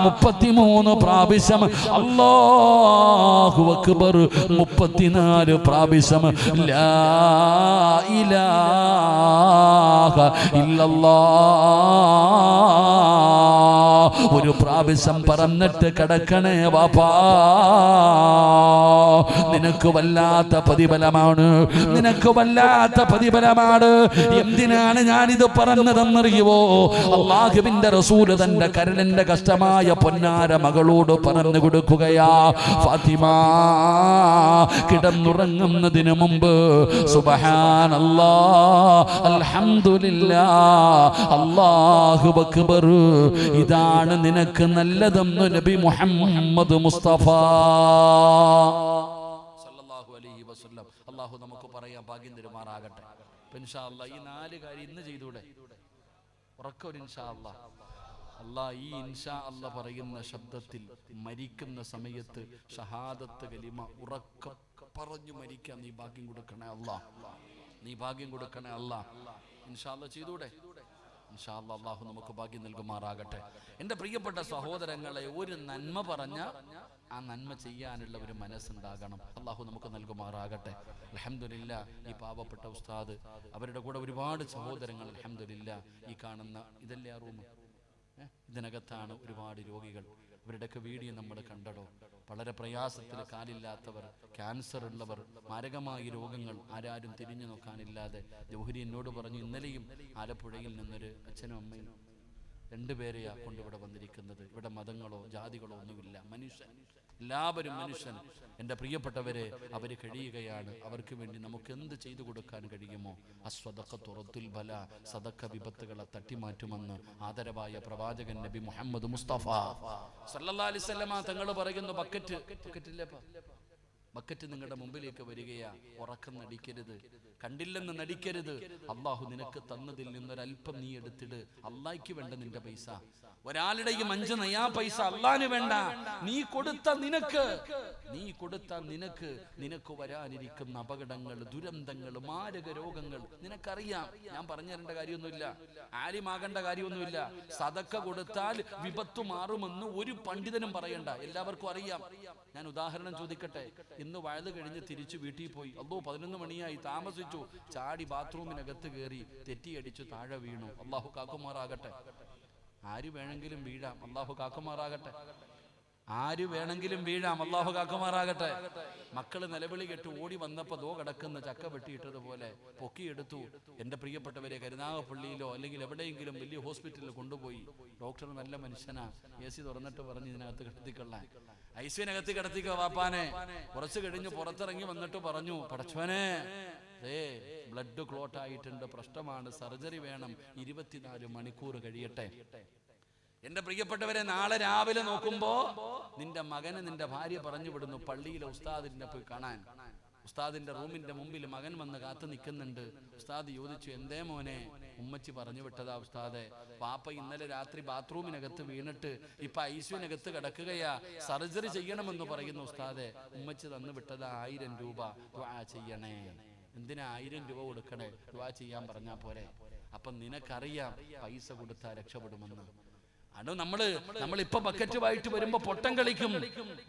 [SPEAKER 1] 33 പ്രാവശ്യം, അല്ലാഹു അക്ബർ 34 പ്രാവശ്യം, ലാ ഇലാഹ ഇല്ലല്ലാഹ് ഒരു പ്രാവശ്യം പറഞ്ഞിട്ട് കിടക്കണേ വാപ്പാ. നിനക്ക് വല്ലാത്ത പ്രതിഫലമാണ്, നിനക്ക് വല്ലാത്ത പ്രതിഫലമാണ്. എന്തിനാണ് ഞാനിത് പറഞ്ഞതെന്നറിയുവോ? അല്ലാഹുവിന്റെ റസൂൽ തന്റെ കരളിന്റെ കഷ്ടമായ പൊന്നാര മകളോട് പറഞ്ഞു കൊടുക്കുകയാ, ഫാത്തിമ കിടന്നുറങ്ങുന്നതിന് മുമ്പ് സുബ്ഹാനല്ലാഹ് അൽഹംദുലില്ലാഹ് അല്ലാഹു അക്ബർ, ഇതാണ് നിനക്ക് നല്ലതെന്ന് നബി മുഹമ്മദ് മുസ്തഫ സല്ലല്ലാഹു അലൈഹി വസല്ലം. അല്ലാഹു നമുക്ക് പറയാൻ ഭാഗ്യം തരുമാറാകട്ടെ. ഇൻഷാ അല്ലാഹ് ഈ 4 കാര്യം ഇന്ന് ചെയ്തൂടെ? ഉറക്കം ഇൻഷാ അല്ലാഹ്. അല്ലാഹ് ഈ ഇൻഷാ അല്ലാഹ് പറയുന്ന ശബ്ദത്തിൽ മരിക്കുന്ന സമയത്ത് ഷഹാദത്ത് കലിമ ഉറക്കം പറഞ്ഞു മരിക്കാൻ നീ ഭാഗ്യം കൊടുക്കണേ അല്ലാഹ്, നീ ഭാഗ്യം കൊടുക്കണേ അല്ലാഹ്. ഇൻഷാ അല്ലാഹ് ചെയ്തൂടെ? ഇൻഷാ അല്ലാഹ് അല്ലാഹു നമുക്ക് ഭാഗ്യം നൽകുമാറാകട്ടെ. എൻ്റെ പ്രിയപ്പെട്ട സഹോദരങ്ങളെ, ഒരു നന്മ പറഞ്ഞ ആ നന്മ ചെയ്യാനുള്ള ഒരു മനസ്സുണ്ടാകണം. അല്ലാഹു നമുക്ക് നൽകുമാറാകട്ടെ. അൽഹംദുലില്ലാ, ഈ പാവപ്പെട്ട ഉസ്താദ്, അവരുടെ കൂടെ ഒരുപാട് സഹോദരങ്ങൾ, അൽഹംദുലില്ലാ, ഈ കാണുന്ന ഇതല്ലേ ആ റൂം, ഇതിനകത്താണ് ഒരുപാട് രോഗികൾ. അവരുടെയൊക്കെ വീഡിയോ നമ്മൾ കണ്ടടോ. വളരെ പ്രയാസത്തിൽ, കാലില്ലാത്തവർ, ക്യാൻസർ ഉള്ളവർ, മാരകമായ രോഗങ്ങൾ, ആരാരും തിരിഞ്ഞു നോക്കാനില്ലാതെ. ജൗഹരി എന്നോട് പറഞ്ഞു, ഇന്നലെയും ആലപ്പുഴയിൽ നിന്നൊരു അച്ഛനും അമ്മയും 2 പേരെയാ കൊണ്ടിവിടെ വന്നിരിക്കുന്നത്. ഇവിടെ മതങ്ങളോ ജാതികളോ ഒന്നുമില്ല, മനുഷ്യൻ, എല്ലാവരും മനുഷ്യൻ. എൻ്റെ പ്രിയപ്പെട്ടവരെ, അവർ കഴിയുകയാണ്. അവർക്ക് വേണ്ടി നമുക്ക് എന്ത് ചെയ്തു കൊടുക്കാൻ കഴിയുമോ? അസ്വദഖത്തു റദ്ദുൽ ബലാ, സദഖ വിപത്തുകളെ തട്ടിമാറ്റുമെന്ന് ആദരവായ പ്രവാചകൻ നബി മുഹമ്മദ് മുസ്തഫ സല്ലല്ലാഹു അലൈഹി വസല്ലമ തങ്ങൾ പറയുന്നു. ബക്കറ്റ് നിങ്ങളുടെ മുമ്പിലേക്ക് വരികയാ. ഉറക്കം നടിക്കരുത്, കണ്ടില്ലെന്ന് നടിക്കരുത്. അള്ളാഹു നിനക്ക് തന്നതിൽ നിന്നൊരൽപ്പം നീ എടുത്തിട്. അള്ളാഹ്ക്ക് വേണ്ട നിന്റെ പൈസ. ഒരാളുടെയും 5 നയാ പൈസ അള്ളാഹ്ന് വേണ്ട. നീ കൊടുത്ത നിനക്ക് നിനക്ക് വരാനിരിക്കുന്ന അപകടങ്ങൾ, ദുരന്തങ്ങൾ, മാരക രോഗങ്ങൾ നിനക്കറിയാം. ഞാൻ പറഞ്ഞു തരേണ്ട കാര്യമൊന്നുമില്ല, ആലിമാകേണ്ട കാര്യമൊന്നുമില്ല. സദക്ക കൊടുത്താൽ വിപത്തു മാറുമെന്ന് ഒരു പണ്ഡിതനും പറയണ്ട, എല്ലാവർക്കും അറിയാം. ഞാൻ ഉദാഹരണം ചോദിക്കട്ടെ. ഇന്ന് വഴുത് കഴിഞ്ഞ് തിരിച്ചു വീട്ടിൽ പോയി. 11 മണിയായി, താമസിച്ചു, ചാടി ബാത്റൂമിനകത്ത് കയറി തെറ്റിയടിച്ചു താഴെ വീണു. അള്ളാഹു കാക്കുമാറാകട്ടെ. ആര് വേണമെങ്കിലും വീഴാം, അള്ളാഹു കാക്കുമാറാകട്ടെ. ആര് വേണമെങ്കിലും വീഴാം, അള്ളാഹു കാക്കുമാറാകട്ടെ. മക്കള് നിലവിളി കേട്ട് ഓടി വന്നപ്പോ ദോ കിടക്കുന്ന ചക്ക വെട്ടിയിട്ടതുപോലെ പൊക്കിയെടുത്തു. എൻ്റെ പ്രിയപ്പെട്ടവരെ, കരുനാഗപ്പള്ളിയിലോ അല്ലെങ്കിൽ എവിടെയെങ്കിലും വലിയ ഹോസ്പിറ്റലിൽ കൊണ്ടുപോയി. ഡോക്ടർ നല്ല മനുഷ്യനാ, AC തുറന്നിട്ട് പറഞ്ഞ് ഇതിനകത്ത് കിടത്തിക്കൊള്ളാൻ, ഐസിയുനകത്ത് കിടത്തിക്കോ വാപ്പാനെ. കുറച്ച് കഴിഞ്ഞ് പുറത്തിറങ്ങി വന്നിട്ട് പറഞ്ഞു, പടച്ചോനെ, ബ്ലഡ് ക്ലോട്ട് ആയിട്ടുണ്ട്, പ്രശ്നമാണ്, സർജറി വേണം, 24 മണിക്കൂർ കഴിയട്ടെ. എൻ്റെ പ്രിയപ്പെട്ടവരെ, നാളെ രാവിലെ നോക്കുമ്പോ നിന്റെ മകന് നിന്റെ ഭാര്യ പറഞ്ഞു വിടുന്നു പള്ളിയിലെ ഉസ്താദിനെ പോയി കാണാൻ. ഉസ്താദിന്റെ റൂമിന്റെ മുമ്പിൽ മകൻ വന്ന് കാത്തു നിൽക്കുന്നുണ്ട്. ഉസ്താദ് ചോദിച്ചു, എന്തേ മോനെ? ഉമ്മച്ചി പറഞ്ഞു വിട്ടതാ ഉസ്താദെ, പാപ്പ ഇന്നലെ രാത്രി ബാത്റൂമിനകത്ത് വീണിട്ട് ഇപ്പൊ ഐസിയുനകത്ത് കിടക്കുകയാ, സർജറി ചെയ്യണമെന്ന് പറയുന്നു ഉസ്താദെ. ഉമ്മച്ചി തന്നു വിട്ടതാ 1000 രൂപ, ദുആ ചെയ്യണേ. എന്തിനാ 1000 രൂപ കൊടുക്കണേ? ദുആ ചെയ്യാൻ പറഞ്ഞാ പോരെ? അപ്പൊ നിനക്കറിയാം പൈസ കൊടുത്താൽ രക്ഷപ്പെടുമെന്ന്. അടോ, നമ്മളിപ്പോ ബക്കറ്റുമായിട്ട് വരുമ്പോ പൊട്ടം കളിക്കും.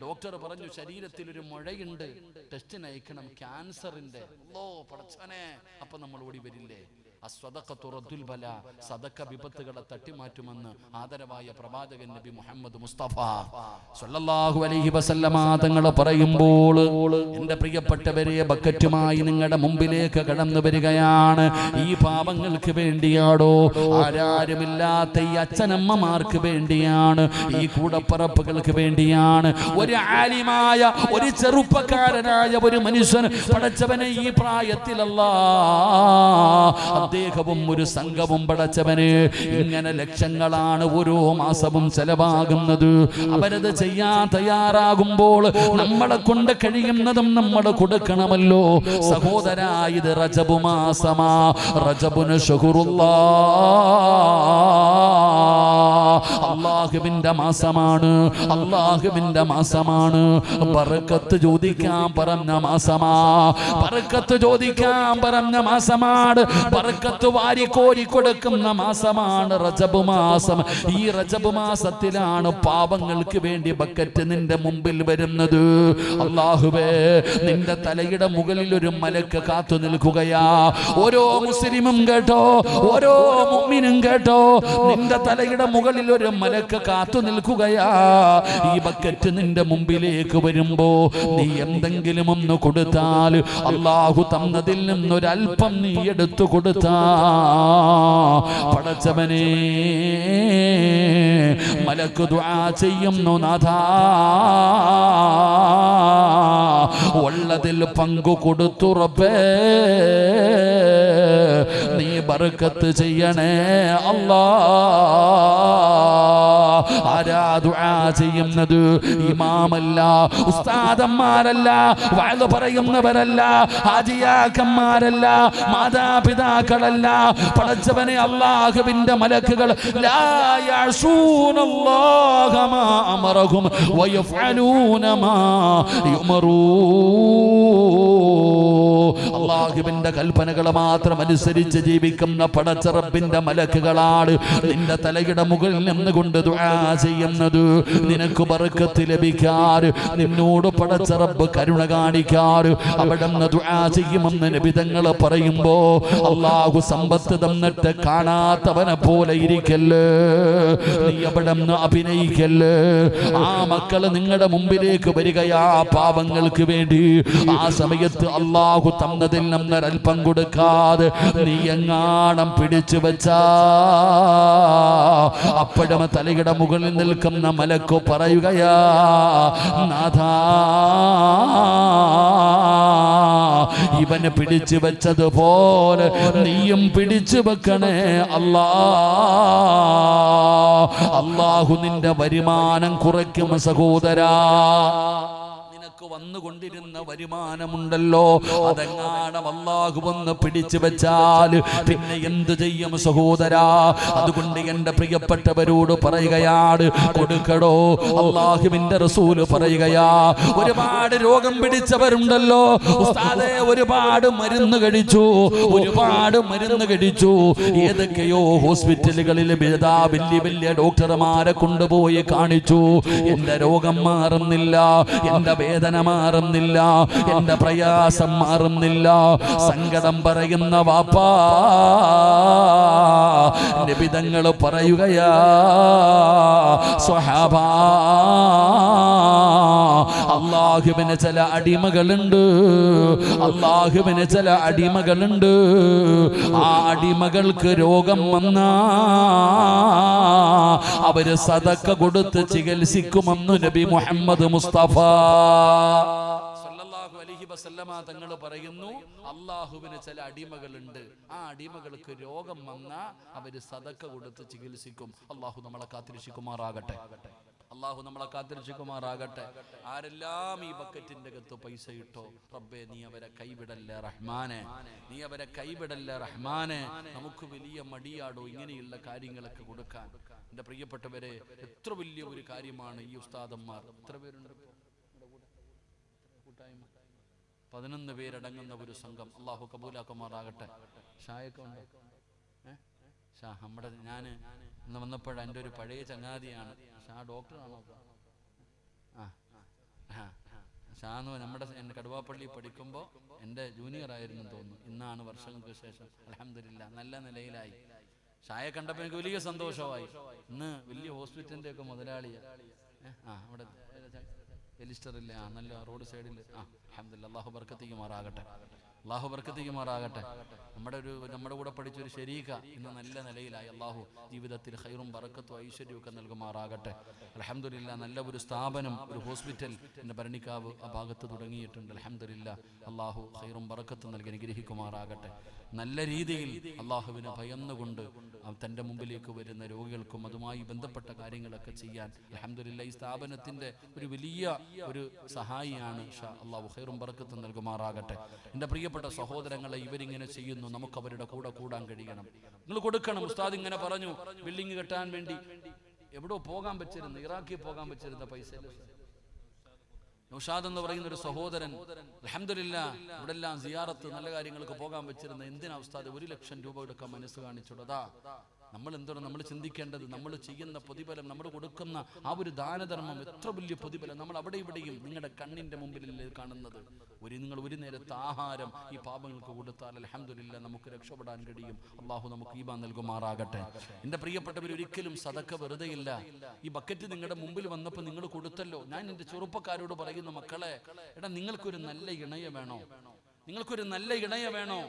[SPEAKER 1] ഡോക്ടർ പറഞ്ഞു, ശരീരത്തിൽ ഒരു മുഴയുണ്ട്, ടെസ്റ്റിന് അയക്കണം, ക്യാൻസറിന്റെ. പടച്ചോനെ, അപ്പൊ നമ്മൾ ഓടി വരില്ലേ? അസ്വദഖത്തു റദ്ദുൽ ബലാ, സദഖ വിപത്തുകളെ തട്ടിമാറ്റുമെന്ന് ആദരവായ പ്രവാചകൻ നബി മുഹമ്മദ് മുസ്തഫ സല്ലല്ലാഹു അലൈഹി വസല്ലമ തങ്ങൾ പറയുമ്പോൾ, എൻ്റെ പ്രിയപ്പെട്ടവരെ, ബക്കറ്റുമായി നിങ്ങളുടെ മുമ്പിലേക്ക് കടന്നു വരികയാണ്. ഈ പാപങ്ങൾക്ക് വേണ്ടിയാണോ? ആരാരുമില്ലാത്ത ഈ അച്ഛനമ്മമാർക്ക് വേണ്ടിയാണ്, ഈ കൂടപ്പറപ്പുകൾക്ക് വേണ്ടിയാണ്. ഒരു ആലിമായ, ഒരു ചെറുപ്പക്കാരനായ ഒരു മനുഷ്യൻ, പടച്ചവനെ, ഈ പ്രായത്തിലല്ല അദ്ദേഹവും ഒരു സംഘവും പടച്ചവന് ഇങ്ങനെ ലക്ഷങ്ങളാണ് ഓരോ മാസവും ചെലവാകുന്നത്. അവരത് ചെയ്യാൻ തയ്യാറാകുമ്പോൾ നമ്മളെ കൊണ്ട് കഴിയുന്നതും നമ്മൾ കൊടുക്കണമല്ലോ സഹോദരാ. ഇത് റജബ് മാസമാ, റജബുന് ശുഹ്റുല്ലാ, അല്ലാഹുവിന്റെ മാസമാണ്, അല്ലാഹുവിന്റെ മാസമാണ്. ബർക്കത്ത് ചോദിക്കാൻ പറഞ്ഞ മാസമാ, ബർക്കത്ത് ചോദിക്കാൻ പറഞ്ഞ മാസമാണ്, ബർക്കത്ത് വാരിക്കോരി കൊടുക്കുന്ന മാസമാണ് റജബ് മാസം. ഈ റജബ് മാസത്തിലാണ് പാപങ്ങൾക്ക് വേണ്ടി ബക്കറ്റ് നിന്റെ മുമ്പിൽ വരുന്നത്. അല്ലാഹുവേ, നിന്റെ തലയുടെ മുകളിൽ ഒരു മലക്ക് കാത്തു നിൽക്കുകയാ. ഓരോ മുസ്ലിമും കേട്ടോ, ഓരോ മുഅ്മിനും കേട്ടോ, നിന്റെ തലയുടെ മുകളിൽ ഒരു മലക്ക് കാത്തു നിൽക്കുകയാ. ഈ ബക്കറ്റ് നിന്റെ മുമ്പിലേക്ക് വരുമ്പോ നീ എന്തെങ്കിലും ഒന്ന് കൊടുത്താൽ, അല്ലാഹു തന്നതിൽ നിന്നൊരൽപ്പം നീ എടുത്തു കൊടുത്താ, പടച്ചവനെ, മലക്ക് ദുആ ചെയ്യുന്നു, നാഥാ, ഉള്ളതിൽ പങ്കു കൊടുത്തു റബ്ബേ, നീ ബർക്കത്ത് ചെയ്യണേ അല്ലാ. ആരാ ദുആ ചെയ്യുന്നത്? ഇമാമല്ല, ഉസ്താദന്മാരല്ല, വഅദ് പറയുന്നവരല്ല, ഹാജിയാക്കന്മാരല്ല, മാതാപിതാക്കളല്ല. പടച്ചവനെ, അല്ലാഹുവിന്റെ മലക്കുകൾ ലാ യഅസൂനല്ലാഹ മാ അമറഹും വയഫഅലൂന മാ യുമറൂ. അള്ളാഹുവിന്റെ കൽപ്പനകൾ മാത്രം അനുസരിച്ച് ജീവിക്കുന്ന പടച്ച റബ്ബിന്റെ മലക്കുകളാണ് നിന്റെ തലയുടെ മുകളിൽ നിന്നുകൊണ്ട് ദുആ ചെയ്യുന്നത്. നിനക്ക് ബർക്കത്ത് ലഭിക്കാറ്, നിന്നോട് പടച്ച റബ്ബ് കരുണ കാണിക്കാറ്, അവിടുന്ന് ദുആ ചെയ്യുമെന്ന് നബി തങ്ങൾ പറയുമ്പോ അള്ളാഹു സമ്പത്ത് തന്നിട്ട് കാണാത്തവനെ പോലെ ഇരിക്കല്ലേ, നീ അവിടുന്ന് അഭിനയിക്കല്ലേ. ആ മക്കള് നിങ്ങളുടെ മുമ്പിലേക്ക് വരികയാ പാപങ്ങൾക്ക് വേണ്ടി. ആ സമയത്ത് അള്ളാഹു തന്നതിൽ നമ്മൊരൽപ്പം കൊടുക്കാതെ നീ എങ്ങാണം പിടിച്ചു വെച്ചാ അപ്പോഴും തലയുടെ മുകളിൽ നിൽക്കുന്ന മലക്കു പറയുകയാ, നാഥാ ഇവന് പിടിച്ചു വെച്ചതുപോലെ നീയും പിടിച്ചു വെക്കണേ അല്ലാ. അല്ലാഹു നിന്റെ വരുമാനം കുറയ്ക്കും സഹോദരാ. വന്നുകൊണ്ടിരുന്ന വരുമാനമുണ്ടല്ലോ, അതെങ്ങാനും അല്ലാഹു വന്ന് പിടിച്ചു വെച്ചാൽ പിന്നെ എന്ത് ചെയ്യും സഹോദരാ? അതുകൊണ്ട് എന്റെ പ്രിയപ്പെട്ടവരോട് പറയുകയാണ്, കൊടുക്കടോ. അല്ലാഹുവിന്റെ റസൂല് പറയുകയാ, ഒരുപാട് രോഗം പിടിച്ചവരുണ്ടല്ലോ ഉസ്താദേ, ഒരുപാട് മരുന്ന് കഴിച്ചു, ഒരുപാട് മരുന്ന് കഴിച്ചു, ഏതൊക്കെയോ ഹോസ്പിറ്റലുകളിൽ വലിയ വലിയ ഡോക്ടർമാരെ കൊണ്ടുപോയി കാണിച്ചു. എന്റെ രോഗം മാറുന്നില്ല, എന്റെ വേദന മാറുന്നില്ല, എന്റെ പ്രയാസം മാറുന്നില്ല. സങ്കടം പറയുന്ന വാപ്പാ നബി തങ്ങൾ പറയുകയാ, സ്വഹാബാ അല്ലാഹുവിന് ചില അടിമകളുണ്ട്, അല്ലാഹുവിന് ചില അടിമകളുണ്ട്. ആ അടിമകൾക്ക് രോഗം വന്നാ അവര് സദക്ക കൊടുത്ത് ചികിത്സിക്കുമെന്ന് നബി മുഹമ്മദ് മുസ്തഫ സല്ലല്ലാഹു അലൈഹി വസല്ലമ തങ്ങൾ പറയുന്നു, അല്ലാഹുവിന് ചില അടിമകളുണ്ട്, ആ അടിമകൾക്ക് രോഗം വന്നാ അവര് സദക്ക കൊടുത്ത് ചികിത്സിക്കും. അല്ലാഹു നമ്മളെ കാത്തിരക്ഷിക്കുമാറാകട്ടെ, അല്ലാഹു നമ്മളെ കാത്തിരക്ഷിക്കുമാറാകട്ടെ. ആരെല്ലാം ഈ ബക്കറ്റിന്റെ അകത്ത് പൈസ ഇട്ടോ, റബ്ബേ നീ അവരെ കൈവിടല്ലേ റഹ്മാനെ, നീ അവരെ കൈവിടല്ലേ റഹ്മാനെ. നമുക്ക് വലിയ മടിയാടോ ഇങ്ങനെയുള്ള കാര്യങ്ങളൊക്കെ കൊടുക്കാൻ. എൻ്റെ പ്രിയപ്പെട്ടവരെ, എത്ര വലിയ ഒരു കാര്യമാണ് ഈ ഉസ്താദന്മാർ. എത്ര പേരുണ്ട് കൂട്ടായ്മ? 11 പേരടങ്ങുന്ന ഒരു സംഘം. അല്ലാഹു കബൂലാക്കുമാറാകട്ടെ. ഷായൊക്കെ ഉണ്ടോ? ഷാ നമ്മുടെ ഞാൻ ഇന്ന് വന്നപ്പോഴാണ് എൻ്റെ ഒരു പഴയ ചങ്ങാതിയാണ് ഷാ. ഡോക്ടറാണോ? ഷാന്ന് നമ്മുടെ എൻ്റെ കടുവാപ്പള്ളി പഠിക്കുമ്പോൾ എൻ്റെ ജൂനിയർ ആയിരുന്നു തോന്നുന്നു. ഇന്നാണ് വർഷങ്ങൾക്ക് ശേഷം അൽഹംദുലില്ലാ നല്ല നിലയിലായി. ഷായെ കണ്ടപ്പോൾ എനിക്ക് വലിയ സന്തോഷമായി. ഇന്ന് വലിയ ഹോസ്പിറ്റലിൻ്റെ ഒക്കെ മുതലാളിയാണ്. അവിടെ എലിസ്റ്ററില്ലേ, നല്ല റോഡ് സൈഡിൽ. അൽഹംദുലില്ലാ, അല്ലാഹു ബർക്കത്ത് ചെയ്യുമാറാകട്ടെ, അല്ലാഹു ബർക്കത്ത് ചെയ്യുമാറാകട്ടെ. നമ്മുടെ കൂടെ പഠിച്ചൊരു ശരീക ഇന്ന് നല്ല നിലയിലായി. അല്ലാഹു ജീവിതത്തിൽ ഖൈറും ബറക്കത്തും ഐശ്വര്യവും ഒക്കെ നൽകുമാറാകട്ടെ. അൽഹംദുലില്ലാ, നല്ല ഒരു സ്ഥാപനം, ഒരു ഹോസ്പിറ്റൽ എൻ്റെ ഭരണിക്കാവ് ആ ഭാഗത്ത് തുടങ്ങിയിട്ടുണ്ട്. അൽഹംദുലില്ലാ, അല്ലാഹു ഖൈറും ബറക്കത്തും നൽകി അനുഗ്രഹിക്കുമാറാകട്ടെ. നല്ല രീതിയിൽ അല്ലാഹുവിനെ ഭയന്നുകൊണ്ട് തൻ്റെ മുമ്പിലേക്ക് വരുന്ന രോഗികൾക്കും അതുമായി ബന്ധപ്പെട്ട കാര്യങ്ങളൊക്കെ ചെയ്യാൻ അൽഹംദുലില്ലാ ഈ സ്ഥാപനത്തിൻ്റെ ഒരു വലിയ ഒരു സഹായിയാണ് ഷാ. അല്ലാഹു ഖൈറും ബറക്കത്തും നൽകുമാറാകട്ടെ. എൻ്റെ പ്രിയപ്പെട്ട സഹോദരങ്ങളെ, ഇവരിങ്ങനെ ചെയ്യുന്നു, നമുക്ക് അവരുടെ കൂടെ കൂടാൻ കഴിയണം. നിങ്ങൾ കൊടുക്കണം. ഉസ്താദ് ഇങ്ങനെ പറഞ്ഞു, ബിൽഡിംഗ് കെട്ടാൻ വേണ്ടി എവിടോ പോകാൻ പറ്റിരുന്നു, ഇറാഖിൽ പോകാൻ പറ്റിരുന്ന പൈസ. നൗഷാദ് എന്ന് പറയുന്ന ഒരു സഹോദരൻ അൽഹംദുലില്ലാ ഇവിടെ എല്ലാം സിയാറത്ത് നല്ല കാര്യങ്ങൾക്ക് പോകാൻ പറ്റിരുന്ന. എന്തിനാ ഉസ്താദ് 1 ലക്ഷം രൂപ എടുക്കാൻ മനസ്സ് കാണിച്ചുള്ളതാ? നമ്മൾ എന്താണ് നമ്മൾ ചിന്തിക്കേണ്ടത്? നമ്മൾ ചെയ്യുന്ന പ്രതിഫലം, നമ്മൾ കൊടുക്കുന്ന ആ ഒരു ദാനധർമ്മം എത്ര വലിയ പ്രതിഫലം. നമ്മൾ അവിടെ ഇവിടെയും നിങ്ങളുടെ കണ്ണിന്റെ മുമ്പിലല്ലേ കാണുന്നത്. നിങ്ങൾ ഒരു നേരത്തെ ആഹാരം ഈ പാപങ്ങൾക്ക് കൊടുത്താൽ അൽഹംദുലില്ലാ നമുക്ക് രക്ഷപ്പെടാൻ കഴിയും. അല്ലാഹു നമുക്ക് ഈമാൻ നൽകുമാറാകട്ടെ. എൻ്റെ പ്രിയപ്പെട്ടവർ, ഒരിക്കലും സദക്ക വെറുതെയില്ല. ഈ ബക്കറ്റ് നിങ്ങളുടെ മുമ്പിൽ വന്നപ്പോൾ നിങ്ങൾ കൊടുത്തല്ലോ. ഞാൻ എൻ്റെ ചെറുപ്പക്കാരോട് പറയുന്നു, മക്കളെ, എടാ നിങ്ങൾക്കൊരു നല്ല ഇണയ വേണോ? നിങ്ങൾക്കൊരു നല്ല ഇണയ വേണോ?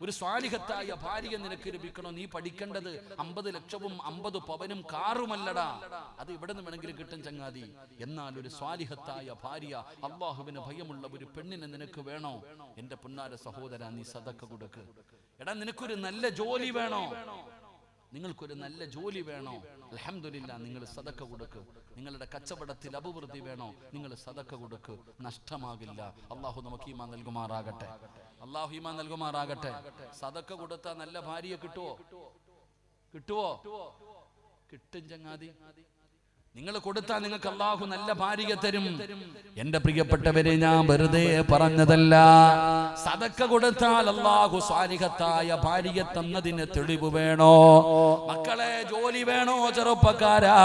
[SPEAKER 1] ഒരു സ്വാലിഹത്തായ ഭാര്യ നിനക്ക് ലഭിക്കണോ? നീ പഠിക്കേണ്ടത് 50 ലക്ഷവും 50 പവനും കാറുമല്ലടാ. അത് ഇവിടെ നിന്ന് വേണമെങ്കിലും കിട്ടും ചങ്ങാതി. എന്നാൽ ഒരു സ്വാലിഹത്തായ ഭാര്യ, അല്ലാഹുവിന് ഭയമുള്ള ഒരു പെണ്ണിനെ നിനക്ക് വേണോ? എൻ്റെ പൊന്നാര സഹോദര, നീ സദക്ക കൊടുക്ക്. എടാ നിനക്കൊരു നല്ല ജോലി വേണോ? നിങ്ങൾക്കൊരു നല്ല ജോലി വേണോ? അൽഹംദുലില്ലാ നിങ്ങൾ സദക്ക കൊടുക്ക്. നിങ്ങളുടെ കച്ചവടത്തിൽ അഭിവൃദ്ധി വേണോ? നിങ്ങൾ സദക്ക കൊടുക്ക്. നഷ്ടമാകില്ല. അല്ലാഹു നമുക്ക് ഈമാൻ നൽകുമാറാകട്ടെ. അല്ലാഹു ഈമാൻ നൽകുമാറാകട്ടെ. സദക്ക കൊടുത്താൽ നല്ല ഭാര്യയെ കിട്ടുവോ? കിട്ടും ചങ്ങാതി. നിങ്ങൾ കൊടുത്താൽ നിങ്ങൾക്ക് അല്ലാഹു നല്ല ഭാര്യയെ തരും. എന്റെ പ്രിയപ്പെട്ടവരെ, ഞാൻ വെറുതെ പറഞ്ഞതല്ല. സദക്ക കൊടുത്താൽ അല്ലാഹു സ്വാലിഹത്തായ ഭാര്യയെ തന്നതിന് തെളിവ് വേണോ? മക്കളെ, ജോലി വേണോ? ചെറുപ്പക്കാരാ,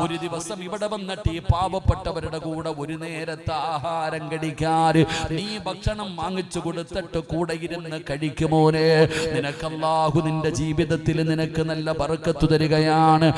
[SPEAKER 1] ഒരു ദിവസം ഇവിടെ വന്നിട്ട് ഈ പാവപ്പെട്ടവരുടെ കൂടെ ഒരു നേരത്തെ ആഹാരം കഴിക്കാൻ നീ ഭക്ഷണം വാങ്ങിച്ചു കൊടുത്തിട്ട് കൂടെ ഇരുന്ന് കഴിക്കുമോനെ, നിനക്ക് അല്ലാഹു നിന്റെ ജീവിതത്തിൽ നിനക്ക് നല്ല ബർക്കത്ത് തരികയാണ്.